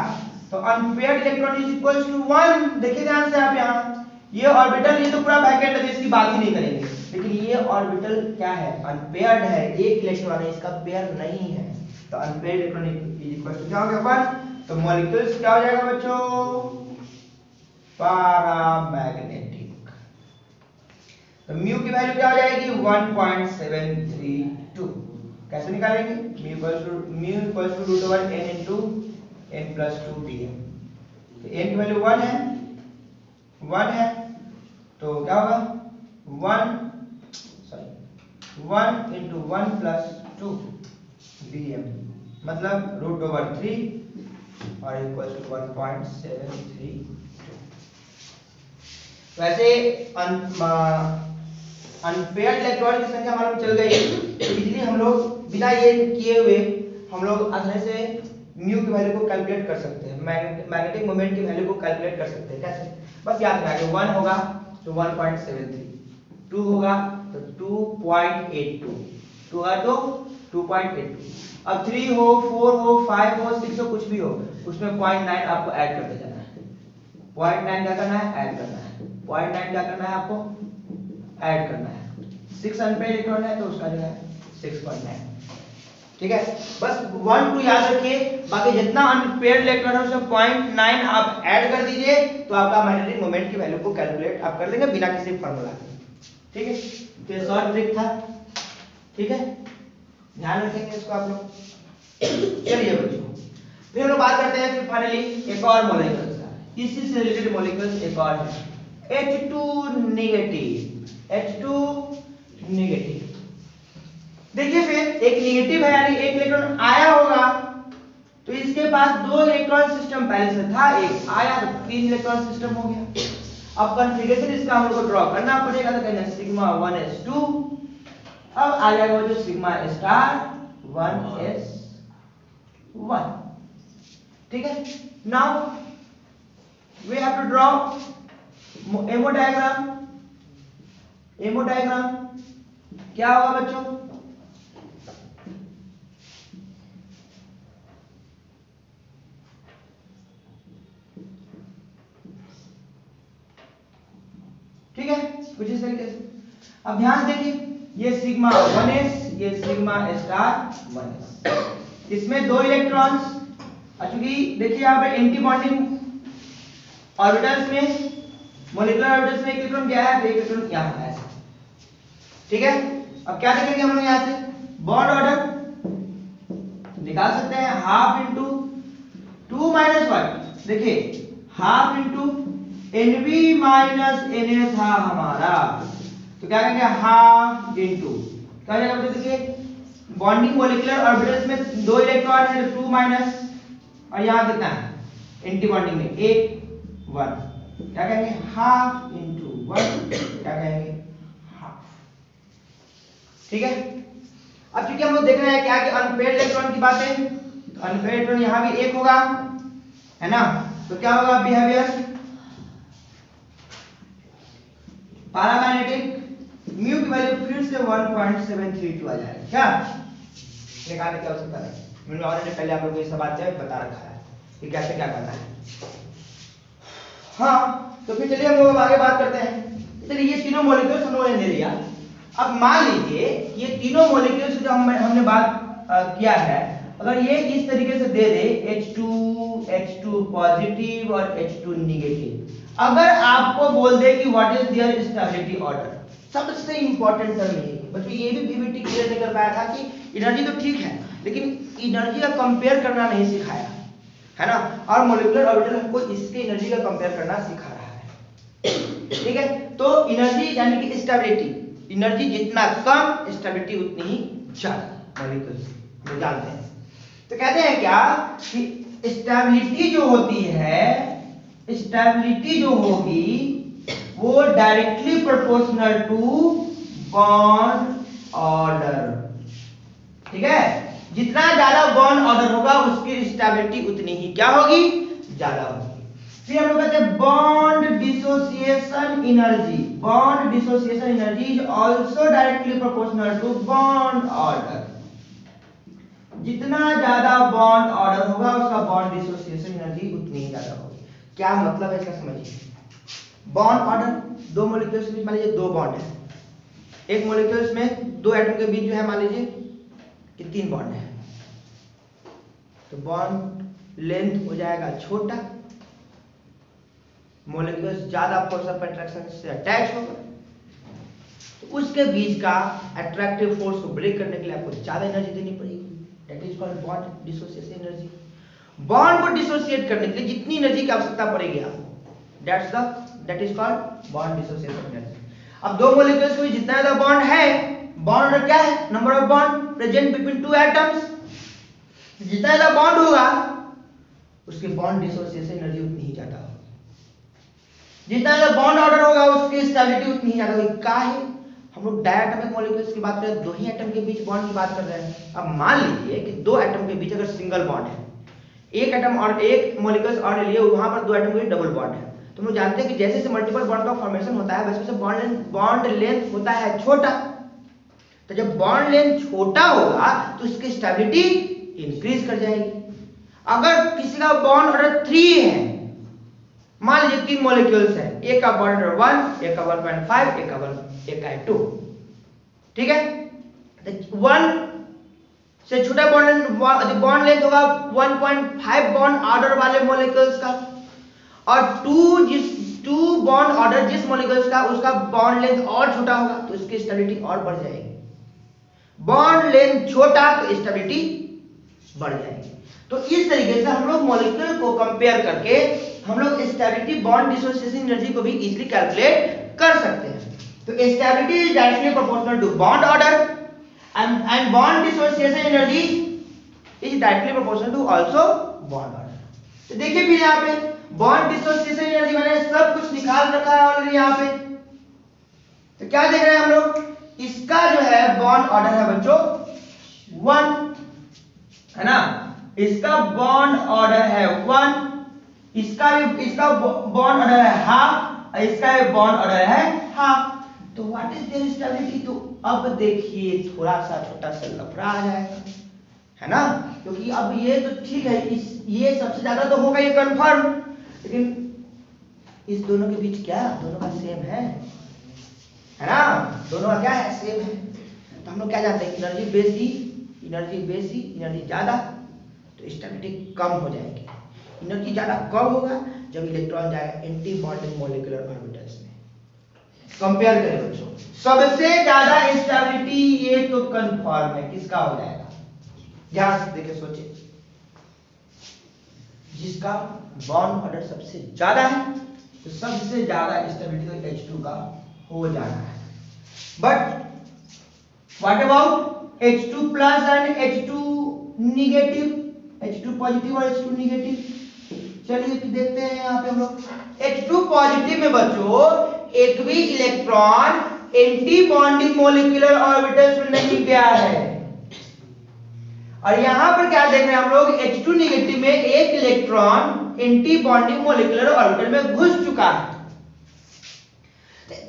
तो unpaired electron is equals to 1। देखिए ध्यान से आप यहाँ, ये ऑर्बिटल ये तो पूरा वैकेंट है, इसकी बात ही नहीं करेंगे, लेकिन ये ऑर्बिटल क्या है, अनपेयर्ड है, एक इलेक्ट्रॉन है, इसका पेयर नहीं है। तो unpaired electron is equals to क्या हो गया 1। तो मॉलिक्यूल्स क्या हो जाएगा बच्चों, पैरामैग्नेटिक। तो म्यू की वैल्यू क्या हो जाएगी 1.732। कैसे निकालेंगे? Mu equals to root over n into n plus 2 dm। तो n की वैल्यू 1 है तो क्या होगा 1 इंटू 1 प्लस 2 dm मतलब रूट ओवर 3 और इक्वल्स टू 1.732। वैसे अनपेयर्ड इलेक्ट्रॉन की संख्या मालूम चल गई तो इजीली हम लोग बिना ये किए हुए हम लोग आसानी से म्यू की वैल्यू को कैलकुलेट कर सकते हैं, मैग्नेटिक मोमेंट की वैल्यू को कैलकुलेट कर सकते हैं। कैसे? बस याद रखना कि 1 होगा तो 1.73, 2 होगा तो 2.82, 2 होगा तो 2.82। अब 3 हो, 4 हो, 5 हो, 6 हो, कुछ भी हो, उसमें 0.9 आपको ऐड करते जाना है। 0.9 क्या करना है? ऐड करना है। 0.9 क्या करना है आपको? ऐड करना है। 6 अनपेयर्ड इलेक्ट्रॉन है तो उसका जो है 6.9। ठीक है, बस 1 2 याद रखिए, बाकी जितना अनपेयर्ड इलेक्ट्रॉन है उसमें 0.9 आप ऐड कर दीजिए तो आपका मैग्नेटिक मोमेंट की वैल्यू को कैलकुलेट आप कर लेंगे बिना किसी फार्मूला के। ठीक है, तो ये शॉर्ट ट्रिक था। ठीक है, ध्यान रखेंगे इसको आप लोग। चलिए बच्चों, फिर हम लोग बात करते हैं फिर फाइनली एक और मॉलिक्यूल का, इसी से रिलेटेड मॉलिक्यूल एक और है H2 नेगेटिव। H2 नेगेटिव, देखिए फिर एक नेगेटिव है यानी एक इलेक्ट्रॉन आया होगा तो इसके पास 2 इलेक्ट्रॉन सिस्टम पहले से था, एक आया तो 3 इलेक्ट्रॉन सिस्टम हो गया। अब कॉन्फ़िगरेशन इसका हम लोग को ड्रॉ करना पड़ेगा, तो कहना सिग्मा 1s2, अब आ जाएगा वो जो सिग्मा स्टार 1s1। ठीक है, now we have to draw MO diagram. MO diagram क्या होगा बच्चों? ठीक है, कुछ इस तरीके से। अब ध्यान देखिए, ये सिग्मा 1s, ये सिग्मा स्टार 1s, इसमें 2 इलेक्ट्रॉन्स, चूंकि देखिए यहाँ पे एंटी बॉन्डिंग ऑर्बिटल्स में, मॉलिक्यूलर ऑर्बिटल्स में एक इलेक्ट्रॉन गया है तो एक इलेक्ट्रॉन यहाँ है। ठीक है, अब क्या देखेंगे हम लोग यहाँ से बॉन्ड ऑर्डर निकाल सकते हैं, हाफ इंटू 2 माइनस 1। देखिए half into Nb minus Na था हमारा, तो क्या करेंगे हाफ इंटू क्या हो जाएगा बच्चों? देखिए बॉन्डिंग मॉलिक्यूलर ऑर्बिटल्स में 2 इलेक्ट्रॉन है तो 2 माइनस, और यहाँ कितना है एंटी बॉन्डिंग में 1 1, क्या कहेंगे हाफ इंटू 1, क्या कहेंगे हाफ। ठीक है, अब चूंकि हम लोग देख रहे हैं क्या कि अनपेयर्ड इलेक्ट्रॉन की बात है, तो अनपेयर्ड इलेक्ट्रॉन यहाँ भी 1 होगा, है ना? तो क्या होगा बिहेवियर? पैरामैग्नेटिक म्यू की वैल्यू फिर से 1.732 आ जाएगा। क्या निकालने की आवश्यकता नहीं, मैंने ऑलरेडी पहले आप लोगों को ये सब बातें बता रखा है कि कैसे क्या करना है। हाँ, तो फिर चलिए हम लोग आगे बात करते हैं। चलिए ये तीनों मॉलिक्यूल्स हम लोगों ने ले लिया। अब मान लीजिए ये तीनों मॉलिक्यूल्स जो हमने बात किया है, अगर ये इस तरीके से दे दे H2 पॉजिटिव और H2 नेगेटिव, अगर आपको बोल दे कि what is there stability order, सबसे इंपॉर्टेंट टर्म ये बच्चों, ये भी पीबीटी क्लियर नहीं कर पाया था कि एनर्जी तो ठीक है लेकिन एनर्जी का कंपेयर करना नहीं सिखाया है ना, और मॉलिक्यूलर ऑर्बिटल हमको इसके एनर्जी का कंपेयर करना सिखा रहा है। ठीक है, तो एनर्जी यानी कि स्टेबिलिटी, एनर्जी जितना कम स्टेबिलिटी उतनी ही ज्यादा, मॉलिक्यूल्स हम जानते हैं। तो कहते हैं क्या कि स्टेबिलिटी जो होती है, स्टेबिलिटी जो होगी वो directly proportional to bond order. ठीक है, जितना ज्यादा बॉन्ड ऑर्डर होगा उसकी स्टेबिलिटी उतनी ही क्या होगी? ज्यादा होगी। फिर हम लोग कहते हैं bond dissociation energy. Bond dissociation energy is also directly proportional to bond order. जितना ज्यादा बॉन्ड ऑर्डर होगा उसका बॉन्ड डिसोसिएशन एनर्जी उतनी ही ज्यादा होगी। क्या मतलब है इसका समझिए। बॉन्ड ऑर्डर, 2 मॉलिक्यूल्स के बीच मान लीजिए 2 बॉन्ड है, एक मॉलिक्यूल्स में 2 एटम के बीच जो है मान लीजिए कि 3 बॉन्ड है, तो बॉन्ड लेंथ हो जाएगा छोटा, मॉलिक्यूल्स ज्यादा फोर्स ऑफ अट्रैक्शन से अटैच होगा, उसके बीच का अट्रैक्टिव फोर्स को ब्रेक करने के लिए आपको ज्यादा एनर्जी देनी पड़ेगी, that is called bond dissociation energy. Bond को डिसोसिएट करने के लिए जितनी एनर्जी की आवश्यकता पड़ेगी आपको, that is called bond dissociation energy. अब दो मॉलिक्यूल्स में जितना ज्यादा बॉन्ड है, बॉन्ड ऑर्डर क्या है, number of bond present between two atoms, जितना ज्यादा बॉन्ड होगा उसके बॉन्ड डिसोसिएशन एनर्जी उतनी ही ज्यादा होगी, जितना ज्यादा बॉन्ड ऑर्डर होगा उसकी स्टेबिलिटी उतनी ही ज्यादा होगी। क्या है, हम लोग डायटोमिक मॉलिक्यूल्स की बात करें, दो ही एटम के बीच बॉन्ड की बात कर रहे हैं। अब मान लीजिए कि दो एटम के बीच अगर सिंगल बॉन्ड है, एक एटम और एक मॉलिक्यूल्स और लिए, वहां पर दो एटम के बीच डबल बॉन्ड है, तो हम लोग जानते हैं कि जैसे जैसे मल्टीपल बॉन्ड का फॉर्मेशन होता है वैसे वैसे बॉन्ड लेंथ होता है छोटा। तो जब बॉन्ड लेंथ छोटा होगा तो इसकी स्टेबिलिटी इंक्रीज कर जाएगी। अगर किसी का बॉन्ड ऑर्डर 3 है, मान लीजिए 3 मॉलिक्यूल्स हैं, एक का बॉन्ड ऑर्डर 1, एक का 1.5, एक का 2, ठीक है, तो 1 से छोटा बॉन्ड लेंथ होगा 1.5 बॉन्ड ऑर्डर वाले मॉलिक्यूल्स का, और 2 बॉन्ड ऑर्डर जिस मॉलिक्यूल्स का उसका बॉन्ड लेंथ और छोटा होगा, तो इसकी स्टेबिलिटी और बढ़ जाएगी। बॉन्ड लेंथ छोटा तो स्टेबिलिटी बढ़ जाएगी। तो इस तरीके से हम लोग मॉलिक्यूल को कंपेयर करके हम लोग स्टेबिलिटी बॉन्ड डिसोसिएशन एनर्जी को भी इजीली कैलकुलेट कर सकते हैं। तो stability is directly proportional to bond order and bond dissociation energy is directly proportional to also bond order. तो देखिए फिर यहाँ पे बॉन्ड डिसोसिएशन एनर्जी मैंने सब कुछ निकाल रखा है ऑलरेडी यहाँ पे। तो क्या देख रहे हैं हम लोग, इसका जो है बॉन्ड ऑर्डर है बच्चों 1, है ना, इसका बॉन्ड ऑर्डर है 1, इसका बॉन्ड ऑर्डर है हाफ, इसका बॉन्ड ऑर्डर है हाफ। तो व्हाट इज देयर स्टेबिलिटी, तो अब देखिए थोड़ा सा छोटा सा लफड़ा आ जाएगा, है ना, क्योंकि अब ये तो ठीक है, ये सबसे ज्यादा तो होगा, ये कंफर्म, लेकिन इस दोनों के बीच क्या, दोनों का सेम है ना, दोनों का क्या है, सेम है। तो हम लोग क्या जानते हैं, एनर्जी बेसी एनर्जी ज्यादा, तो स्टेबिलिटी कम हो जाएगी। एनर्जी ज्यादा कब होगा, जब इलेक्ट्रॉन जाएगा एंटी बॉन्डिंग मॉलिक्यूलर ऑर्बिटल्स में। कंपेयर करें बच्चों, सबसे ज्यादा स्टेबिलिटी ये तो कंफर्म है, किसका हो जाएगा, ध्यान से देखिए सोचिए, जिसका बॉन्ड ऑर्डर सबसे ज्यादा है तो सबसे ज्यादा स्टेबिलिटी तो H2 का हो जाना है। But what about H2 plus and H2 negative, H2 positive और H2 निगेटिव। चलिए फिर देखते हैं यहाँ पे हम लोग H2 पॉजिटिव में बच्चों एक भी electron anti bonding molecular orbitals में नहीं गया है, और यहां पर क्या देख रहे हैं हम लोग, H2 निगेटिव में एक electron anti bonding molecular orbital में घुस चुका है।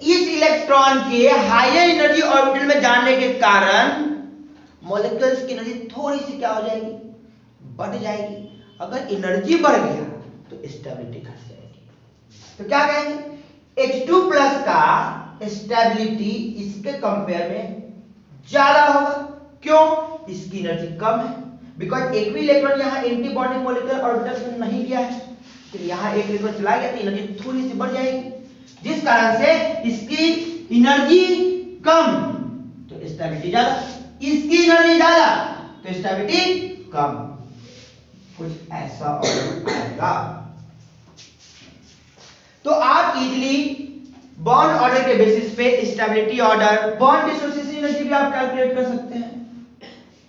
इस इलेक्ट्रॉन के हायर एनर्जी ऑर्बिटल में जाने के कारण मॉलिक्यूल्स की एनर्जी थोड़ी सी क्या हो जाएगी, बढ़ जाएगी। अगर एनर्जी बढ़ गया तो स्टेबिलिटी घट जाएगी। तो क्या कहेंगे, H2 प्लस का स्टेबिलिटी इसके कंपेयर में ज्यादा होगा। क्यों, इसकी एनर्जी कम है, बिकॉज एक भी इलेक्ट्रॉन यहाँ एंटी बॉन्डिंग मॉलिक्यूलर ऑर्बिटल में नहीं गया है, तो यहाँ एक इलेक्ट्रॉन चला गया तो एनर्जी थोड़ी सी बढ़ जाएगी, जिस कारण से इसकी एनर्जी कम तो स्टेबिलिटी ज्यादा, इसकी एनर्जी ज्यादा तो स्टेबिलिटी कम, कुछ ऐसा ऑर्डर आएगा। तो आप इजीली बॉन्ड ऑर्डर के बेसिस पे stability order, bond dissociation energy भी आप कैलकुलेट कर सकते हैं,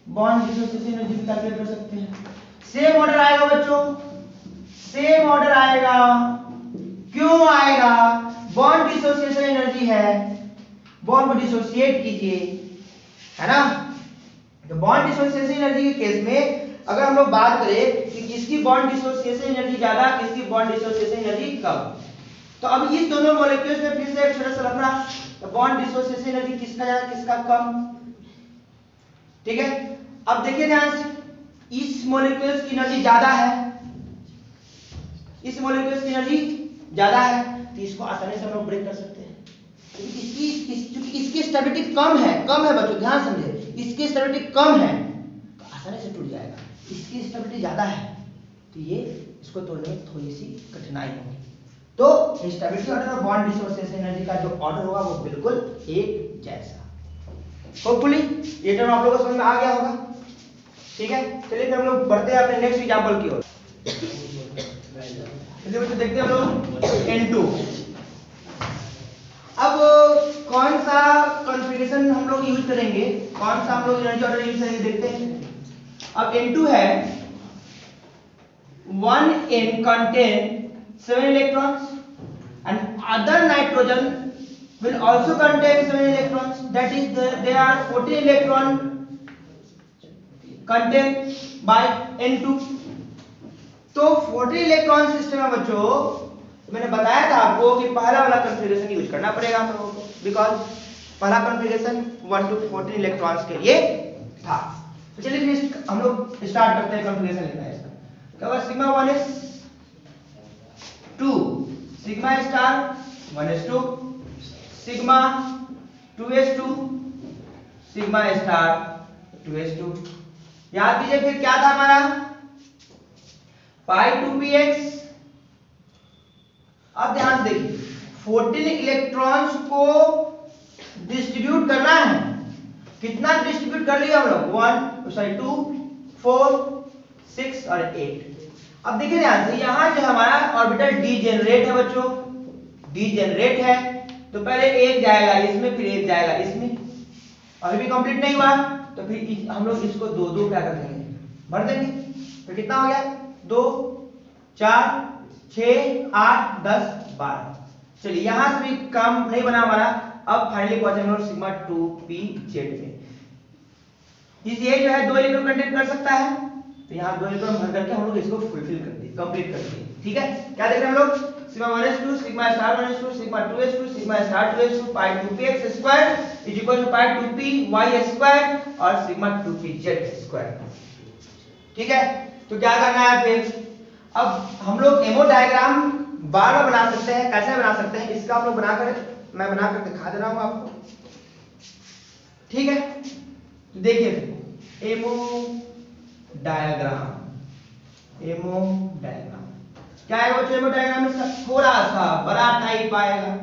बॉन्ड डिसोसिएशन एनर्जी भी कैलकुलेट कर सकते हैं। सेम ऑर्डर आएगा बच्चों, सेम ऑर्डर आएगा। क्यों आएगा, बॉन्ड डिसोसिएशन एनर्जी है, बॉन्ड को डिसोसिएट कीजिए, है ना। तो बॉन्ड डिसोसिएशन एनर्जी के केस में अगर हम लोग बात करें कि किसकी बॉन्ड डिसोसिएशन एनर्जी ज्यादा, किसकी बॉन्ड डिसोसिएशन एनर्जी कम, तो अब इस दोनों मॉलिक्यूल्स में फिर से एक छोटा सा लफड़ा, तो बॉन्ड डिसोसिएशन एनर्जी किसका ज्यादा किसका कम, ठीक है। अब देखिए ध्यान से, इस मॉलिक्यूल्स की एनर्जी ज्यादा है, इस मॉलिक्यूल्स की एनर्जी ज्यादा है, तो इसको आसानी से हम लोग ब्रेक कर सकते हैं। इसकी स्टेबिलिटी कम है बच्चों, ध्यान समझे, इसकी स्टेबिलिटी कम है तो आसानी से टूट जाएगा, इसकी स्टेबिलिटी ज्यादा है तो ये इसको तोड़ने में थोड़ी सी कठिनाई होगी। तो स्टेबिलिटी ऑर्डर और बॉन्ड डिसोसिएशन एनर्जी का जो ऑर्डर होगा वो बिल्कुल एक जैसा। होपफुली ये टर्म आप लोगों को समझ में आ गया होगा। ठीक है, चलिए फिर हम लोग बढ़ते हैं अपने नेक्स्ट एग्जांपल की ओर। चलिए बच्चों देखते हैं हम लोग N2। अब कौन सा कॉन्फ़िगरेशन हम लोग यूज करेंगे, कौन सा हम लोग एनर्जी ऑर्डर यूज करेंगे, देखते हैं। अब N2 है 1N contain 7 electrons and other nitrogen will also contain 7 electrons, that is there are 14 electron contained by N2। तो 14 इलेक्ट्रॉन सिस्टम है बच्चों, मैंने बताया था आपको कि पहला वाला कॉन्फ़िगरेशन यूज करना पड़ेगा हम लोगों को, बिकॉज पहला कॉन्फ़िगरेशन 1 to 14 इलेक्ट्रॉन्स के लिए था। तो चलिए फिर हम लोग स्टार्ट करते हैं कॉन्फ़िगरेशन लिखना है इसका। क्या होगा, sigma 1s2 sigma star 1s2 sigma 2s2 sigma star 2s2। याद कीजिए फिर क्या था हमारा, पाई 2px। अब ध्यान से देखिए 14 इलेक्ट्रॉन्स को डिस्ट्रीब्यूट करना है, कितना डिस्ट्रीब्यूट कर लिया हम लोग, 2 4 6 और 8। अब देखिए ध्यान से यहाँ जो हमारा ऑर्बिटल डीजेनरेट है बच्चों, डीजेनरेट है, तो पहले एक जाएगा इसमें फिर एक जाएगा इसमें, अभी भी कंप्लीट नहीं हुआ, तो फिर हम लोग इसको दो दो क्या कर देंगे, भर देंगे। तो कितना हो गया, 2 4 6 8 10 12। चलिए यहां से भी काम नहीं बना हमारा। अब फाइनली पहुंचे हम लोग सिग्मा 2pz में। इस ये जो है 2 इलेक्ट्रॉन कंटेन कर सकता है, तो यहाँ 2 इलेक्ट्रॉन भर करके हम लोग इसको फुलफिल कर दिए, कंप्लीट कर दिए। ठीक है, क्या देख रहे हैं हम लोग, sigma 1s2 sigma star 1s2 sigma 2s2 sigma star 2s2 pi 2px square is equal to pi 2py square और सिग्मा 2pz स्क्वायर। ठीक है, तो क्या करना है फिर, अब हम लोग एमओ डायग्राम बार बार बना सकते हैं। कैसे बना सकते हैं, इसका हम लोग मैं बनाकर दिखा दे रहा हूं आपको। ठीक है, तो देखिए एमओ डायग्राम, एमओ डायग्राम क्या है बच्चों, एमओ डायग्राम में थोड़ा सा बड़ा टाइप आएगा,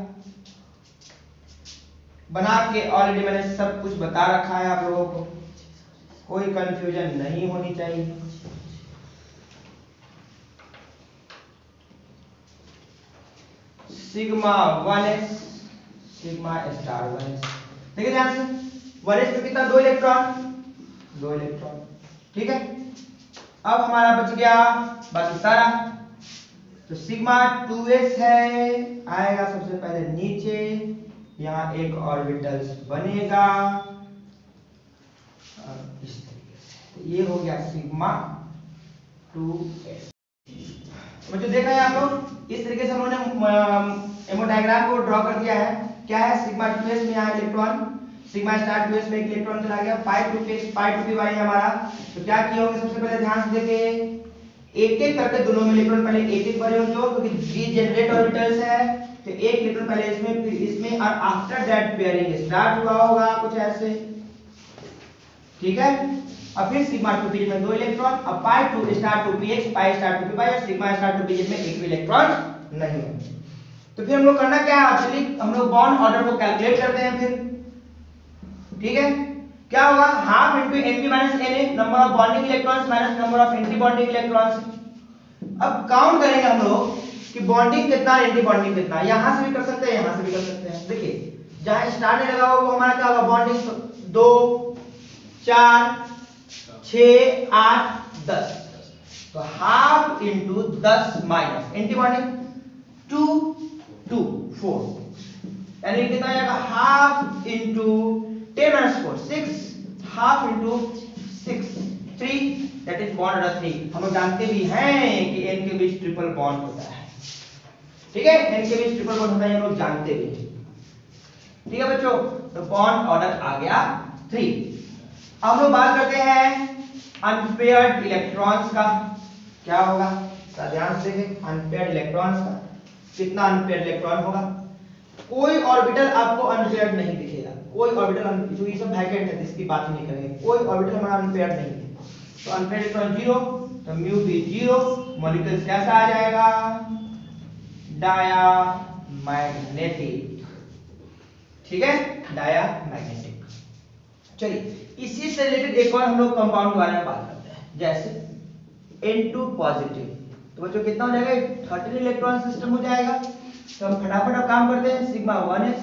बना के ऑलरेडी मैंने सब कुछ बता रखा है आप लोगों को, कोई कंफ्यूजन नहीं होनी चाहिए। Sigma 1s sigma star 1s, देखिए ध्यान से 1s में कितना, 2 इलेक्ट्रॉन। ठीक है, अब हमारा बच गया बाकी सारा, तो सिग्मा 2s है, आएगा सबसे पहले नीचे, यहाँ एक ऑर्बिटल बनेगा इस तरीके से, तो ये हो गया सिग्मा 2s। मुझे देख रहे हैं आप लोग, इस तरीके से हम लोगों ने एमओ डायग्राम को ड्रॉ कर दिया है। क्या है, सिग्मा 2s में यहाँ इलेक्ट्रॉन, सिग्मा स्टार 2s में एक इलेक्ट्रॉन चला गया, पाई 2px पाई 2py है हमारा। तो क्या किए होंगे, सबसे पहले ध्यान से देखिए एक एक करके दोनों में इलेक्ट्रॉन पहले एक एक भरे होंगे, क्योंकि डीजेनरेट ऑर्बिटल्स है, तो एक इलेक्ट्रॉन पहले इसमें फिर इसमें, और आफ्टर दैट पेयरिंग स्टार्ट हुआ होगा कुछ ऐसे। ठीक है, अब फिर सिग्मा 2pz में 2 इलेक्ट्रॉन, अब पाई 2 star 2px pi star 2py और सिग्मा स्टार 2pz में एक भी इलेक्ट्रॉन नहीं है। तो फिर हम लोग करना क्या है, चलिए हम लोग बॉन्ड ऑर्डर को कैलकुलेट करते हैं फिर। ठीक है, क्या होगा, half into Np minus Na, number of bonding electrons minus number of anti bonding electrons. अब काउंट करेंगे हम लोग कि बॉन्डिंग कितना, एंटी बॉन्डिंग कितना, यहां से भी कर सकते हैं यहां से भी कर सकते हैं। देखिए जहां स्टार नहीं लगा हुआ वो हमारा क्या होगा, बॉन्डिंग 2 4 6 8 10, तो half into 10 minus anti bonding 2 2 4, यानी कितना आएगा, half into 10 minus 4 6, half into 6 3, that is bond order 3। हम लोग जानते भी हैं कि n के बीच ट्रिपल बॉन्ड होता है। ठीक है, n के बीच ट्रिपल बॉन्ड होता है, हम लोग जानते भी हैं। ठीक है बच्चों, तो बॉन्ड ऑर्डर आ गया 3। अब हम लोग बात करते हैं अनपेयर्ड इलेक्ट्रॉन्स का। क्या होगा, ध्यान से देखें, अनपेयर्ड इलेक्ट्रॉन्स का कितना अनपेयर्ड इलेक्ट्रॉन होगा। कोई ऑर्बिटल आपको अनपेयर्ड नहीं दिखेगा, कोई ऑर्बिटल, जो ये सब वैकेंट है इसकी बात नहीं करेंगे, कोई ऑर्बिटल हमारा अनपेयर्ड नहीं है। तो अनपेयर्ड इलेक्ट्रॉन 0, तो म्यू भी 0, मॉलिक्यूल कैसा आ जाएगा, डाया मैग्नेटिक। ठीक है, डायामैग्नेटिक। चलिए इसी से रिलेटेड एक और हम लोग कंपाउंड के बारे में बात करते हैं, जैसे N2 पॉजिटिव, तो बच्चों कितना हो जाएगा, 13 इलेक्ट्रॉन सिस्टम हो जाएगा। तो हम फटाफट अब काम करते हैं, sigma 1s,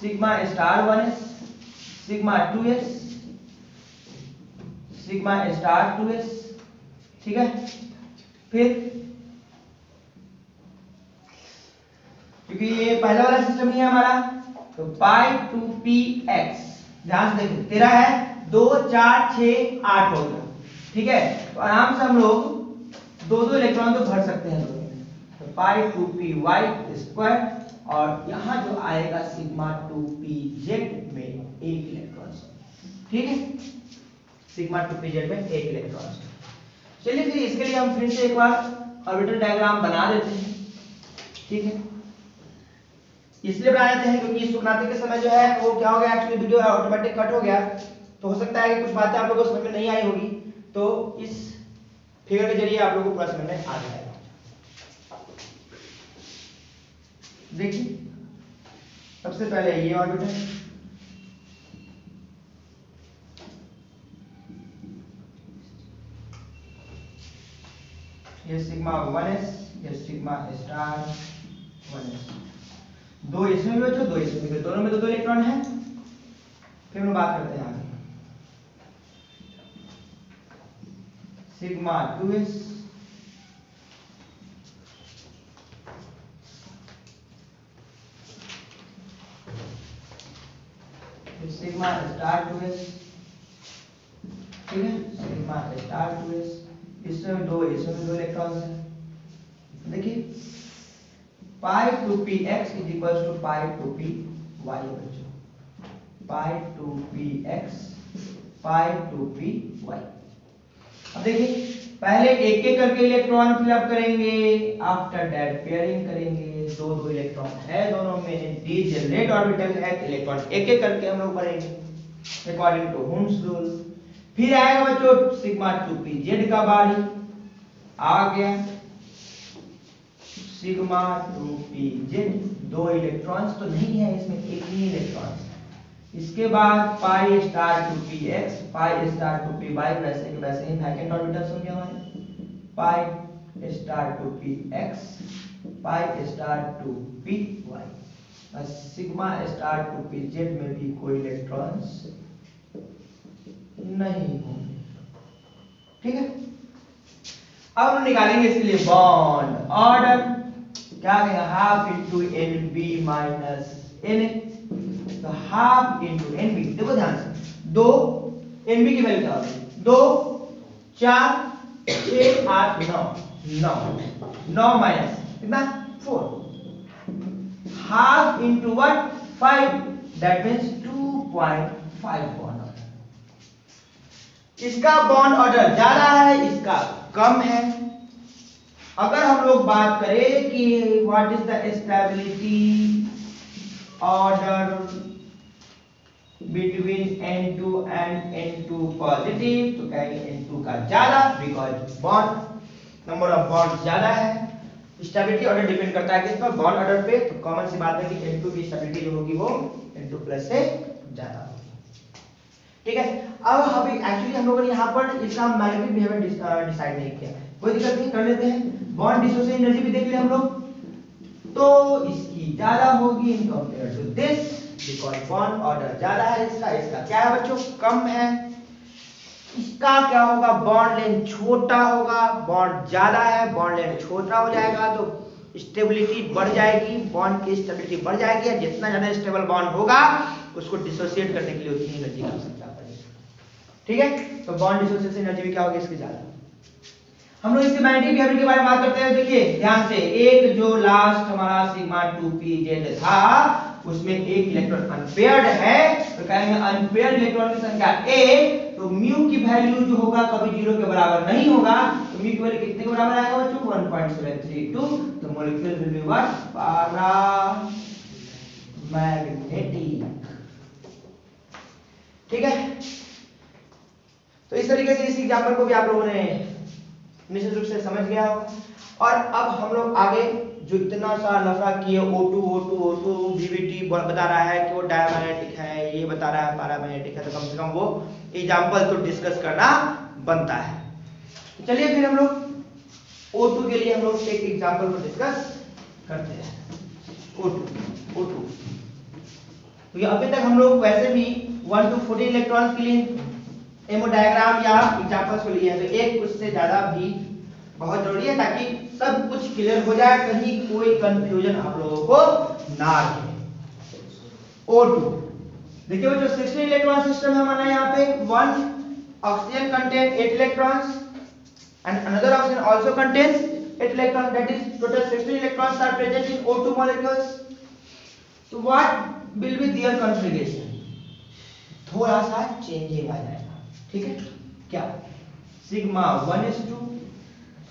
sigma star 1s, sigma 2s, sigma star 2s, ठीक है। फिर क्योंकि ये पहला वाला सिस्टम ही है हमारा, तो पाई 2px, ध्यान से देखिए तेरा है 2 4 6 8 हो गया, ठीक है। तो आराम से हम लोग दो इलेक्ट्रॉन तो भर सकते हैं दोनों में, तो पाई 2py स्क्वायर, और यहाँ जो आएगा सिग्मा 2pz में एक इलेक्ट्रॉन, ठीक है, सिग्मा 2pz में एक इलेक्ट्रॉन। चलिए फिर इसके लिए हम फिर से एक बार ऑर्बिटल डायग्राम बना देते हैं, ठीक है। इसलिए बना देते हैं क्योंकि सुखनाते के समय जो है वो क्या हो गया, एक्चुअली वीडियो ऑटोमेटिक कट हो गया, तो हो सकता है कि कुछ बातें आप लोगों को समझ में नहीं आई होगी, तो इस फिगर के जरिए आप लोगों को पूरा समझ में आ जाएगा। देखिए सबसे पहले ये ऑर्बिटल, ये सिग्मा 1s, ये सिग्मा स्टार 1s, दो इसमें भी बच्चों, दो इसमें भी, दोनों में दो इलेक्ट्रॉन है। फिर हम बात करते हैं आगे, sigma 2s, sigma star 2s, ठीक है, सिग्मा स्टार 2s, इसमें दो इलेक्ट्रॉन्स हैं। देखिए pi 2px is equals to pi 2py बच्चों, पाई 2px पाई 2py। अब देखिए पहले एक एक करके इलेक्ट्रॉन फिलअप करेंगे, आफ्टर दैट पेयरिंग करेंगे, दो इलेक्ट्रॉन है दोनों में, डीजेनरेट ऑर्बिटल है, इलेक्ट्रॉन एक एक करके हम लोग भरेंगे अकॉर्डिंग टू हुम्स रूल। फिर आएगा बच्चों सिग्मा 2pz का बारी, आ गया सिग्मा 2pz, दो इलेक्ट्रॉन्स तो नहीं है इसमें, एक ही इलेक्ट्रॉन है। इसके बाद पाई star 2px, pi star 2py, वैसे के वैसे ही वैकेंट ऑर्बिटल्स होंगे हमारे, पाई star 2px, pi star 2py, और सिग्मा स्टार 2pz में भी कोई इलेक्ट्रॉन्स नहीं होंगे, ठीक है। अब हम निकालेंगे इसके लिए बॉन्ड ऑर्डर, क्या कहेंगे, half into Nb minus Na, तो हाफ इंटू Nb, देखो ध्यान से, दो Nb की वैल्यू क्या होगी, 2 4 6 8 9 9 माइनस कितना 4, half into what 5, that means 2.5 bond order. इसका बॉन्ड ऑर्डर ज्यादा है, इसका कम है। अगर हम लोग बात करें कि what is the stability order between N2 and N2 positive, तो कहेंगे N2 का ज्यादा, because bond number of bond ज्यादा है। स्टेबिलिटी ऑर्डर डिपेंड करता है किस पर, बॉन्ड ऑर्डर पे, तो कॉमन सी बात है कि N2 की स्टेबिलिटी जो होगी वो N2 प्लस से ज्यादा होगी, ठीक है। अब अभी एक्चुअली हम लोगों ने यहाँ पर इसका मैग्नेटिक बिहेवियर डिसाइड नहीं किया, कोई दिक्कत नहीं, कर लेते हैं। बॉन्ड डिसोसिएशन एनर्जी भी देख लिया हम लोग, तो इसकी ज्यादा होगी in compare to this, because bond order ज्यादा है इसका क्या है बच्चों, कम है। इसका क्या होगा, बॉन्ड लेंथ छोटा होगा, बॉन्ड ज्यादा है, बॉन्ड लेंथ छोटा हो जाएगा तो स्टेबिलिटी बढ़ जाएगी, बॉन्ड की स्टेबिलिटी बढ़ जाएगी, और जितना ज्यादा स्टेबल बॉन्ड होगा उसको डिसोसिएट करने के लिए उतनी एनर्जी की आवश्यकता पड़ेगी, ठीक है। तो बॉन्ड डिसोसिएशन एनर्जी भी क्या होगी इसकी ज्यादा। हम लोग इसके मैग्नेटिक बिहेवियर के बारे में बात करते हैं, देखिए ध्यान से, एक जो लास्ट हमारा सिग्मा 2pz था उसमें एक इलेक्ट्रॉन अनपेयर्ड है, तो कहेंगे अनपेयर्ड इलेक्ट्रॉन की संख्या 1, तो म्यू की वैल्यू जो होगा कभी 0 के बराबर नहीं होगा, तो म्यू की वैल्यू कितने के बराबर आएगा बच्चों, 1.732, तो molecule will be what, para magnetic, ठीक है। तो इस तरीके से इस एग्जांपल को भी आप लोगों ने निश्चित रूप से समझ गया होगा। और अब हम लोग आगे जो इतना सारा लफड़ा किए O2 VVT बता रहा है कि वो डायमैग्नेटिक है, ये बता रहा है पैरामैग्नेटिक है, तो कम से कम वो एग्जांपल तो डिस्कस करना बनता है। तो चलिए फिर हम लोग O2 के लिए हम लोग एक एग्जांपल को डिस्कस करते हैं। O2 तो ये अभी तक हम लोग वैसे भी 1 to 14 इलेक्ट्रॉन्स के लिए एमओ डायग्राम या एग्जांपल्स को लिए हैं, तो एक उससे ज्यादा भी बहुत जरूरी है ताकि सब कुछ क्लियर हो जाए, कहीं कोई कंफ्यूजन आप लोगों को ना रहे। O2 देखिए वो जो 16 इलेक्ट्रॉन सिस्टम है हमारा, यहाँ पे one oxygen contain 8 electrons and another oxygen also contains 8 electrons, that is total 16 electrons are present in O2 molecules. So what will be their configuration? थोड़ा सा चेंजिंग आ जाएगा, ठीक है? क्या sigma 1s2,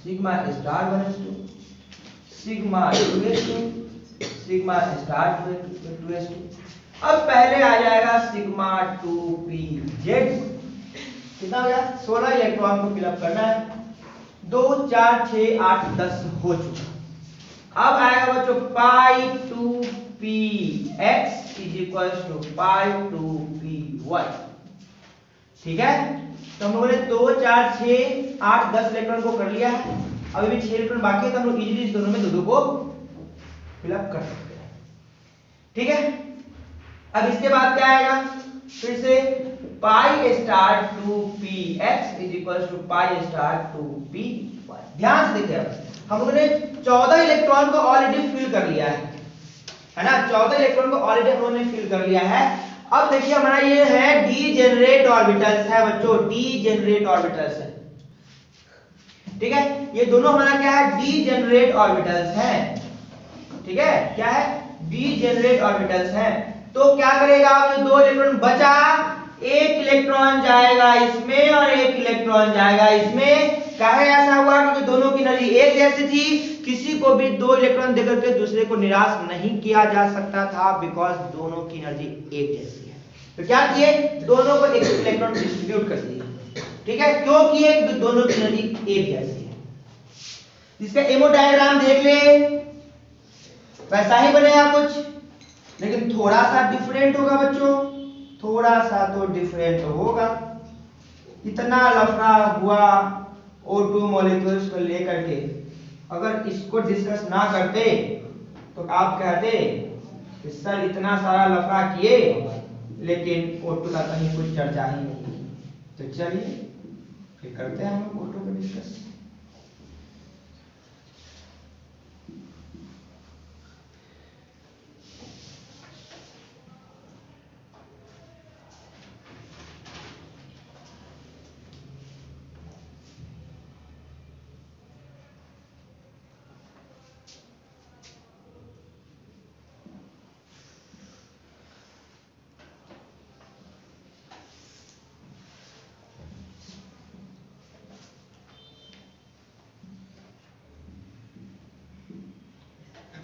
sigma star 1s2, sigma 2s2, sigma star 2s2। अब पहले आ जाएगा sigma 2pz, कितना हो गया? 16 इलेक्ट्रॉन को फिलअप करना है, 2 4 6 8 10 हो चुका। अब आएगा बच्चों pi 2px is equal to pi 2py, ठीक है? तो हम लोगों ने 2 4 6 8 10 इलेक्ट्रॉन को कर लिया है, अभी भी 6 इलेक्ट्रॉन बाकी है, तो हम लोग इजीली इस दोनों में दो को फिलअप कर सकते हैं, ठीक है? अब इसके बाद क्या आएगा? फिर से pi star 2px is equal to pi star 2py। ध्यान से देखिए, हम लोगों ने 14 इलेक्ट्रॉन को ऑलरेडी फिल कर लिया है ना? 14 इलेक्ट्रॉन को ऑलरेडी हम लोगों ने फिल कर लिया है। अब देखिए हमारा ये है डीजेनरेट ऑर्बिटल्स है बच्चों, डीजेनरेट ऑर्बिटल्स है, ठीक है? ये दोनों हमारा क्या है? डीजेनरेट ऑर्बिटल्स है, ठीक है? क्या है? डीजेनरेट ऑर्बिटल्स है। तो क्या करेगा? जो 2 इलेक्ट्रॉन बचा, एक इलेक्ट्रॉन जाएगा इसमें और एक इलेक्ट्रॉन जाएगा इसमें। काहे ऐसा हुआ? क्योंकि दोनों की एनर्जी एक जैसी थी, किसी को भी 2 इलेक्ट्रॉन देकर के दूसरे को निराश नहीं किया जा सकता था, बिकॉज दोनों की एनर्जी एक जैसी है। तो क्या किए? दोनों को एक इलेक्ट्रॉन डिस्ट्रीब्यूट कर दिए, ठीक है? क्यों किए? क्योंकि दोनों की एनर्जी एक जैसी है। इसका एमओ डायग्राम देख ले, वैसा ही बनेगा कुछ, लेकिन थोड़ा सा डिफरेंट होगा बच्चों, थोड़ा सा तो डिफरेंट होगा। इतना लफड़ा हुआ O2 मॉलिक्यूल्स को लेकर के, अगर इसको डिस्कस ना करते तो आप कहते कि सर इतना सारा लफड़ा किए लेकिन O2 का कहीं कुछ चर्चा ही नहीं। तो चलिए फिर करते हैं हम लोग O2 को डिस्कस।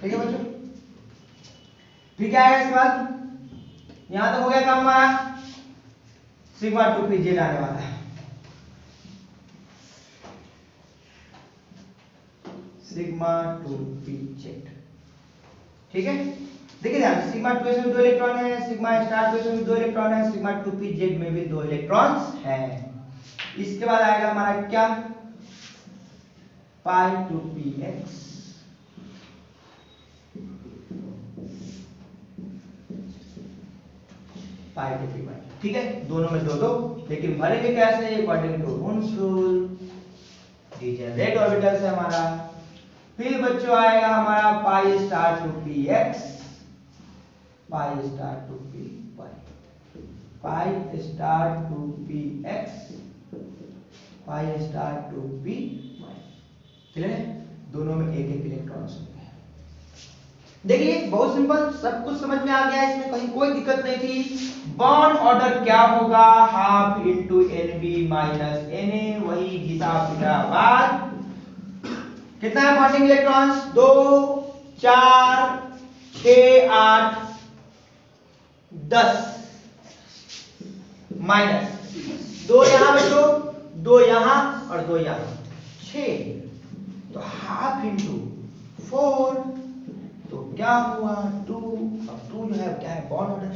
ठीक है बच्चों, फिर क्या आएगा इसके बाद? यहां तक हो गया काम हमारा, सिग्मा 2pz आने वाला है, सिग्मा 2pz, ठीक है? देखिए ध्यान, सिग्मा 2s में 2 इलेक्ट्रॉन है, सिग्मा स्टार 2s में 2 इलेक्ट्रॉन है, सिग्मा 2pz में भी 2 इलेक्ट्रॉन्स हैं। इसके बाद आएगा हमारा क्या? पाई 2px, पाई 2py, ठीक है? दोनों में 2 लेकिन भरेंगे कैसे? According to Ohm's rule, degenerate orbitals है हमारा। फिर बच्चों आएगा हमारा pi star 2px, pi star 2py, pi star 2px, pi star 2py, clear है? दोनों में एक एक इलेक्ट्रॉन्स होंगे। देखिए बहुत सिंपल, सब कुछ समझ में आ गया, इसमें कहीं कोई दिक्कत नहीं थी। बॉन्ड ऑर्डर क्या होगा? Half into Nb minus Na, वही घिसा पिटा बाद। कितना है बॉन्डिंग इलेक्ट्रॉन्स? 2 4 6 8 10 माइनस 2 यहां बच्चों, 2 यहां और 2 यहां, 6। तो हाफ इंटू 4 क्या हुआ 2, अब 2 जो है क्या है बॉन्ड ऑर्डर,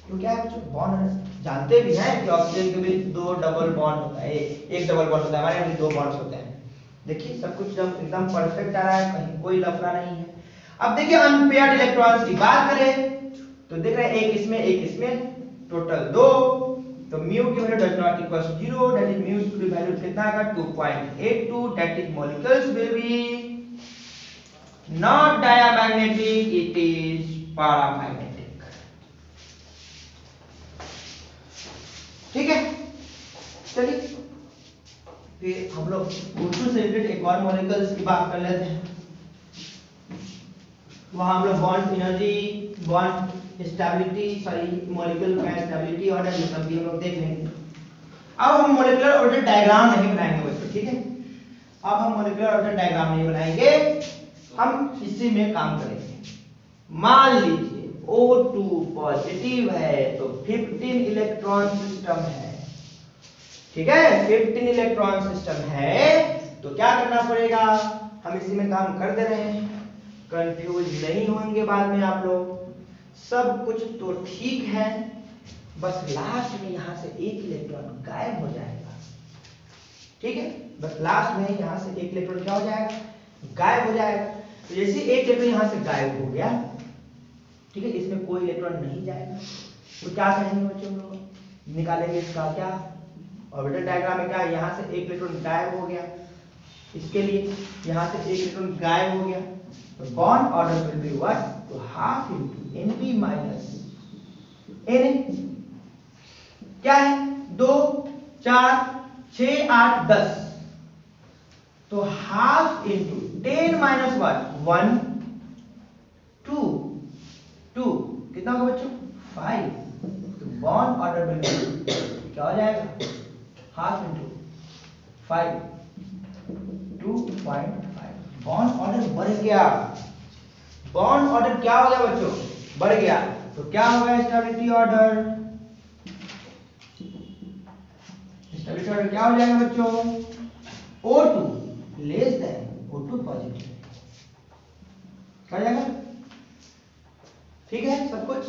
तो क्या है बच्चों बॉन्ड ऑर्डर। जानते भी हैं कि ऑक्सीजन के बीच 2 डबल बॉन्ड होता है, एक डबल बॉन्ड होता है, हमारे यहाँ भी 2 बॉन्ड्स होते हैं। देखिए सब कुछ एकदम परफेक्ट आ रहा है, कहीं कोई लफड़ा नहीं है। अब देखिए अनपेयर्ड इलेक्ट्रॉन्स की बात करें तो देख रहे हैं एक इसमें टोटल 2, तो म्यू की value does not equal 0, that is mu की वैल्यू कितना आएगा 2.82, that is molecules will B not diamagnetic, it is paramagnetic. ठीक है, चलिए फिर हम लोग O2 से रिलेटेड एक और मॉलिक्यूल्स की बात कर लेते हैं। वहां हम लोग bond energy, bond stability, sorry molecule का स्टेबिलिटी ऑर्डर ये सब भी हम लोग देख लेंगे। अब हम मॉलिक्यूलर ऑर्डर डायग्राम नहीं बनाएंगे बच्चों, ठीक है। अब हम मॉलिक्यूलर ऑर्डर डायग्राम नहीं बनाएंगे, हम इसी में काम करेंगे। मान लीजिए O2 पॉजिटिव है तो 15 इलेक्ट्रॉन सिस्टम है, ठीक है, 15 इलेक्ट्रॉन सिस्टम है तो क्या करना पड़ेगा, हम इसी में काम कर दे रहे हैं, कंफ्यूज नहीं होंगे बाद में आप लोग। सब कुछ तो ठीक है, बस लास्ट में यहां से एक इलेक्ट्रॉन गायब हो जाएगा, ठीक है, बस लास्ट में यहां से एक इलेक्ट्रॉन क्या हो जाएगा, गायब हो जाएगा। तो जैसे एक इलेक्ट्रॉन यहां से गायब हो गया, ठीक है, इसमें कोई इलेक्ट्रॉन नहीं जाएगा, तो क्या करेंगे बच्चों हम लोग निकालेंगे इसका क्या ऑर्बिटल डायग्राम में, क्या यहां से एक इलेक्ट्रॉन गायब हो गया, इसके लिए यहां से एक इलेक्ट्रॉन गायब हो गया, तो bond order will be what, तो half into Nb minus Na, क्या है 2 4 6 8 10, तो हाफ इनटू 10 माइनस व्हाट 1 2 2 कितना होगा बच्चों 5, तो बॉन्ड ऑर्डर विल बी क्या हो जाएगा हाफ इनटू 5 2.5, बॉन्ड ऑर्डर बढ़ गया, बॉन्ड ऑर्डर क्या हो गया बच्चों बढ़ गया, तो क्या होगा स्टेबिलिटी ऑर्डर, स्टेबिलिटी ऑर्डर क्या हो जाएगा बच्चों O2 less than O2 positive, क्या हो जाएगा, ठीक है, सब कुछ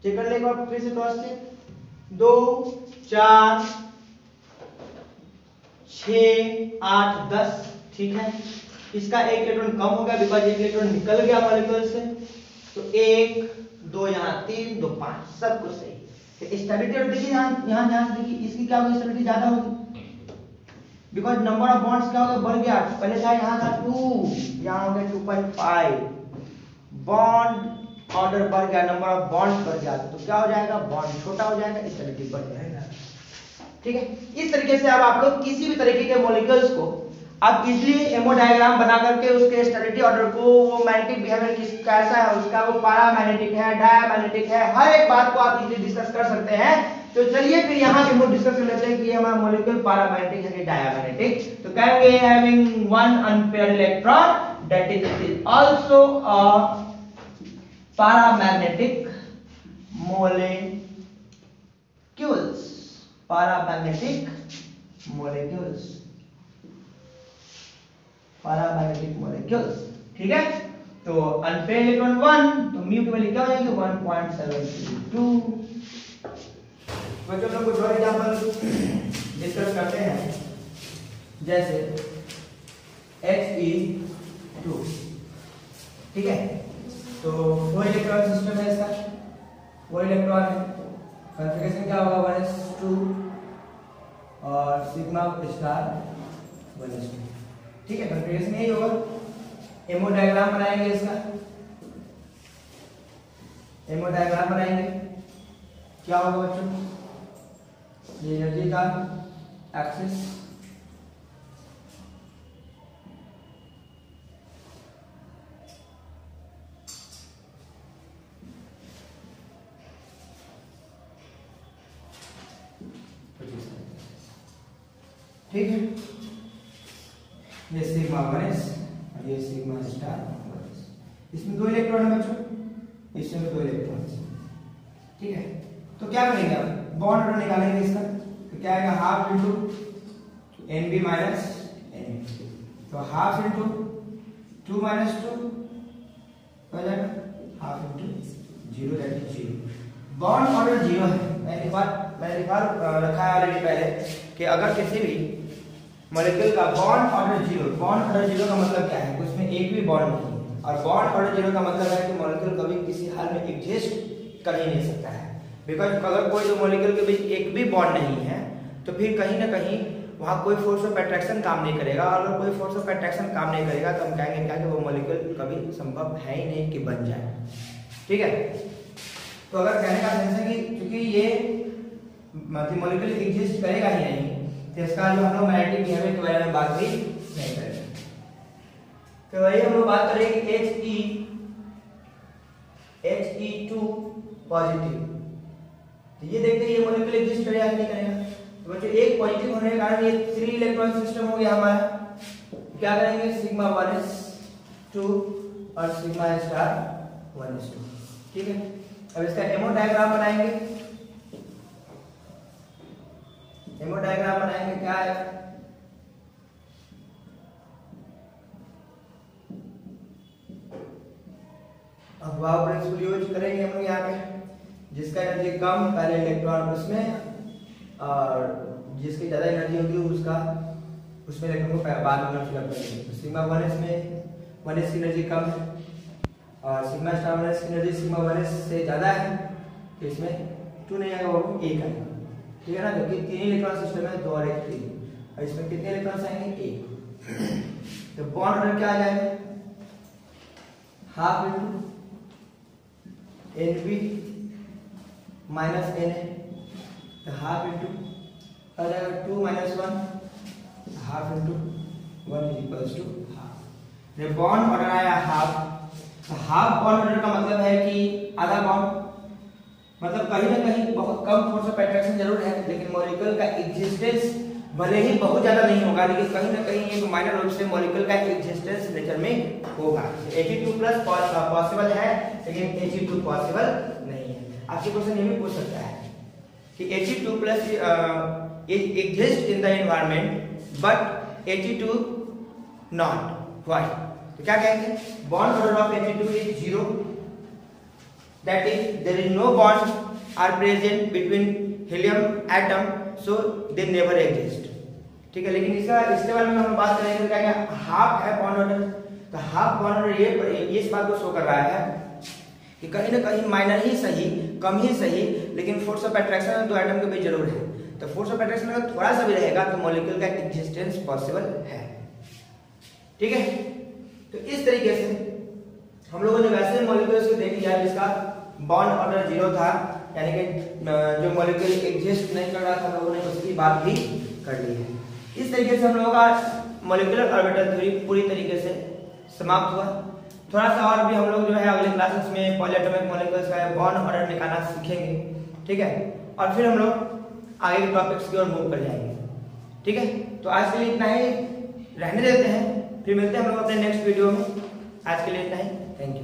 चेक कर लेगा फिर से क्रॉस चेक, 2 4 6 8 10, ठीक है, इसका एक इलेक्ट्रॉन कम हो गया बिकॉज एक इलेक्ट्रॉन निकल गया मॉलिक्यूल से, तो 1 2 यहाँ 3 2 5 सब कुछ सही। स्टेबिलिटी और देखिए यहाँ ध्यान देखिए इसकी क्या होगी स्टेबिलिटी ज्यादा होगी बिकॉज नंबर ऑफ बॉन्ड्स क्या हो गया बढ़ गया, पहले था यहाँ था 2 यहाँ हो गया 2.5, बॉन्ड ऑर्डर बढ़ गया, नंबर ऑफ बॉन्ड्स बढ़ गया, तो क्या हो जाएगा बॉन्ड छोटा हो जाएगा, स्टेबिलिटी बढ़ जाएगा, ठीक है। इस तरीके से अब आप लोग किसी भी तरीके के मॉलिक्यूल्स को आप इजीली एमओ डायग्राम बना करके उसके स्टेबिलिटी ऑर्डर को, वो मैग्नेटिक बिहेवियर कैसा है उसका, वो पैरामैग्नेटिक है डायमैग्नेटिक है, हर एक बात को आप इजीली डिस्कस कर सकते हैं। तो चलिए फिर यहाँ पे हम डिस्कस कर लेते हैं कि ये हमारा मॉलिक्यूल पैरामैग्नेटिक है कि डायमैग्नेटिक। तो कहेंगे having one unpaired electron that is also a paramagnetic molecules, paramagnetic molecules, paramagnetic molecules, ठीक है। तो अनपेयर्ड इलेक्ट्रॉन 1 तो म्यू की वैल्यू क्या हो जाएगी 1.732। बच्चों लोग कुछ और एग्जांपल डिस्कस करते हैं, जैसे He2, ठीक है, तो 4 इलेक्ट्रॉन सिस्टम है इसका, 4 इलेक्ट्रॉन है, कॉन्फ़िगरेशन क्या होगा 1s2 और सिग्मा स्टार 1s2, ठीक है, कॉन्फ़िगरेशन यही होगा। एमओ डायग्राम बनाएंगे इसका, एमओ डायग्राम बनाएंगे, क्या होगा बच्चों, ये एनर्जी का एक्सिस, ठीक है, ये सिग्मा 1s और ये सिग्मा स्टार 1s, इसमें 2 इलेक्ट्रॉन है बच्चों, इसमें 2 इलेक्ट्रॉन, ठीक है। तो क्या करेंगे अब बॉन्ड ऑर्डर निकालेंगे इसका, तो क्या आएगा half into Nb minus Na, तो हाफ इनटू 2 माइनस 2 हो जाएगा half into zero that is zero. Bond order zero है। मैंने लिखा रखा है ऑलरेडी पहले कि अगर किसी भी मॉलिक्यूल का बॉन्ड ऑर्डर जीरो का मतलब क्या है? उसमें एक भी बॉन्ड नहीं है। और बॉन्ड ऑर्डर जीरो का मतलब है कि मॉलिक्यूल कभी किसी हाल में एग्जिस्ट कर ही नहीं सकता है। बिकॉज अगर कोई दो मॉलिक्यूल के बीच एक भी बॉन्ड नहीं है तो फिर कहीं ना कहीं वहाँ कोई फोर्स ऑफ अट्रैक्शन काम नहीं करेगा। और अगर कोई फोर्स ऑफ अट्रैक्शन काम नहीं करेगा तो हम कहेंगे क्या कि वो मॉलिक्यूल कभी संभव है ही नहीं कि बन जाए। ठीक है, तो अगर कहने का सेंस है कि क्योंकि ये मॉलिक्यूल एग्जिस्ट करेगा ही नहीं तो इसका जो हम लोग मैग्नेटिक बिहेवियर के बारे में बात भी नहीं करेंगे। तो वही हम लोग बात करेंगे He2 पॉजिटिव। तो ये देखते हैं ये मॉलिक्यूल एग्जिस्ट करेगा कि नहीं करेगा। तो बच्चों एक पॉजिटिव होने के कारण ये 3 इलेक्ट्रॉन सिस्टम हो गया हमारा। क्या करेंगे? सिग्मा 1s2 और सिग्मा स्टार 1s2। ठीक है, अब इसका एमो डायग्राम बनाएंगे। एमो डायग्राम बनाएंगे क्या है? अब वाव प्रिंसिपल यूज करेंगे हम लोग यहाँ पे। जिसका एनर्जी कम पहले इलेक्ट्रॉन उसमें और जिसकी ज्यादा एनर्जी होगी उसका उसमें इलेक्ट्रॉन को बाद में फिलअप करेंगे। तो सिग्मा 1s में 1s की एनर्जी कम है और सिग्मा स्टार 1s की एनर्जी सिग्मा 1s से ज्यादा है तो इसमें 2 नहीं आएगा, वो 1 आएगा। ठीक है ना, क्योंकि 3 इलेक्ट्रॉन सिस्टम है, 2 और 1 3 और इसमें कितने इलेक्ट्रॉन्स आएंगे? 1। तो बॉन्ड ऑर्डर क्या आ जाएगा? Half into Np minus Na, तो हाफ इंटू आ जाएगा 2 - 1 half into 1 is equals to half. ये बॉन्ड ऑर्डर आया हाफ। तो हाफ बॉन्ड ऑर्डर का मतलब है कि आधा बॉन्ड, मतलब कहीं ना कहीं बहुत कम फोर्स ऑफ अट्रैक्शन जरूर है लेकिन मॉलिक्यूल का एग्जिस्टेंस भले ही बहुत ज्यादा नहीं होगा लेकिन कहीं ना कहीं एक माइनर रूप से मॉलिक्यूल का एग्जिस्टेंस नेचर में होगा। He2+ पॉसिबल है लेकिन He2 पॉसिबल नहीं है। आपसे क्वेश्चन ये भी पूछ सकता है कि He2+ exist in the environment but He2 not, why? तो क्या कहेंगे? Bond order of He2 is 0, that is there is no bonds are present between helium atom so they never exist। ठीक है, लेकिन इसके बारे में हम बात करेंगे क्या क्या हाफ है बॉन्ड ऑर्डर। तो हाफ बॉन्ड ऑर्डर ये इस बात को शो कर रहा है कि कहीं ना कहीं माइनर ही सही, कम ही सही, लेकिन फोर्स ऑफ अट्रैक्शन दो एटम के बीच जरूर है। तो फोर्स ऑफ अट्रैक्शन अगर थोड़ा सा भी रहेगा तो मॉलिक्यूल का एग्जिस्टेंस पॉसिबल है। ठीक है, तो इस तरीके से हम लोगों ने वैसे मॉलिक्यूल्स को देख लिया जिसका बॉन्ड ऑर्डर 0 था, यानी कि जो मॉलिक्यूल एग्जिस्ट नहीं कर रहा था लोगों ने उसकी बात भी कर ली है। इस तरीके से हम लोगों का मॉलिक्यूलर ऑर्बिटल थ्योरी पूरी तरीके से समाप्त हुआ। थोड़ा सा और भी हम लोग जो है अगले क्लासेस में पॉलीएटॉमिक मॉलिक्यूल्स का बॉन्ड ऑर्डर निकालना सीखेंगे। ठीक है, और फिर हम लोग आगे के टॉपिक्स की ओर मूव कर जाएंगे। ठीक है, तो आज के लिए इतना ही रहने देते हैं, फिर मिलते हैं हम लोग अपने नेक्स्ट वीडियो में। आज के लिए इतना ही, थैंक यू।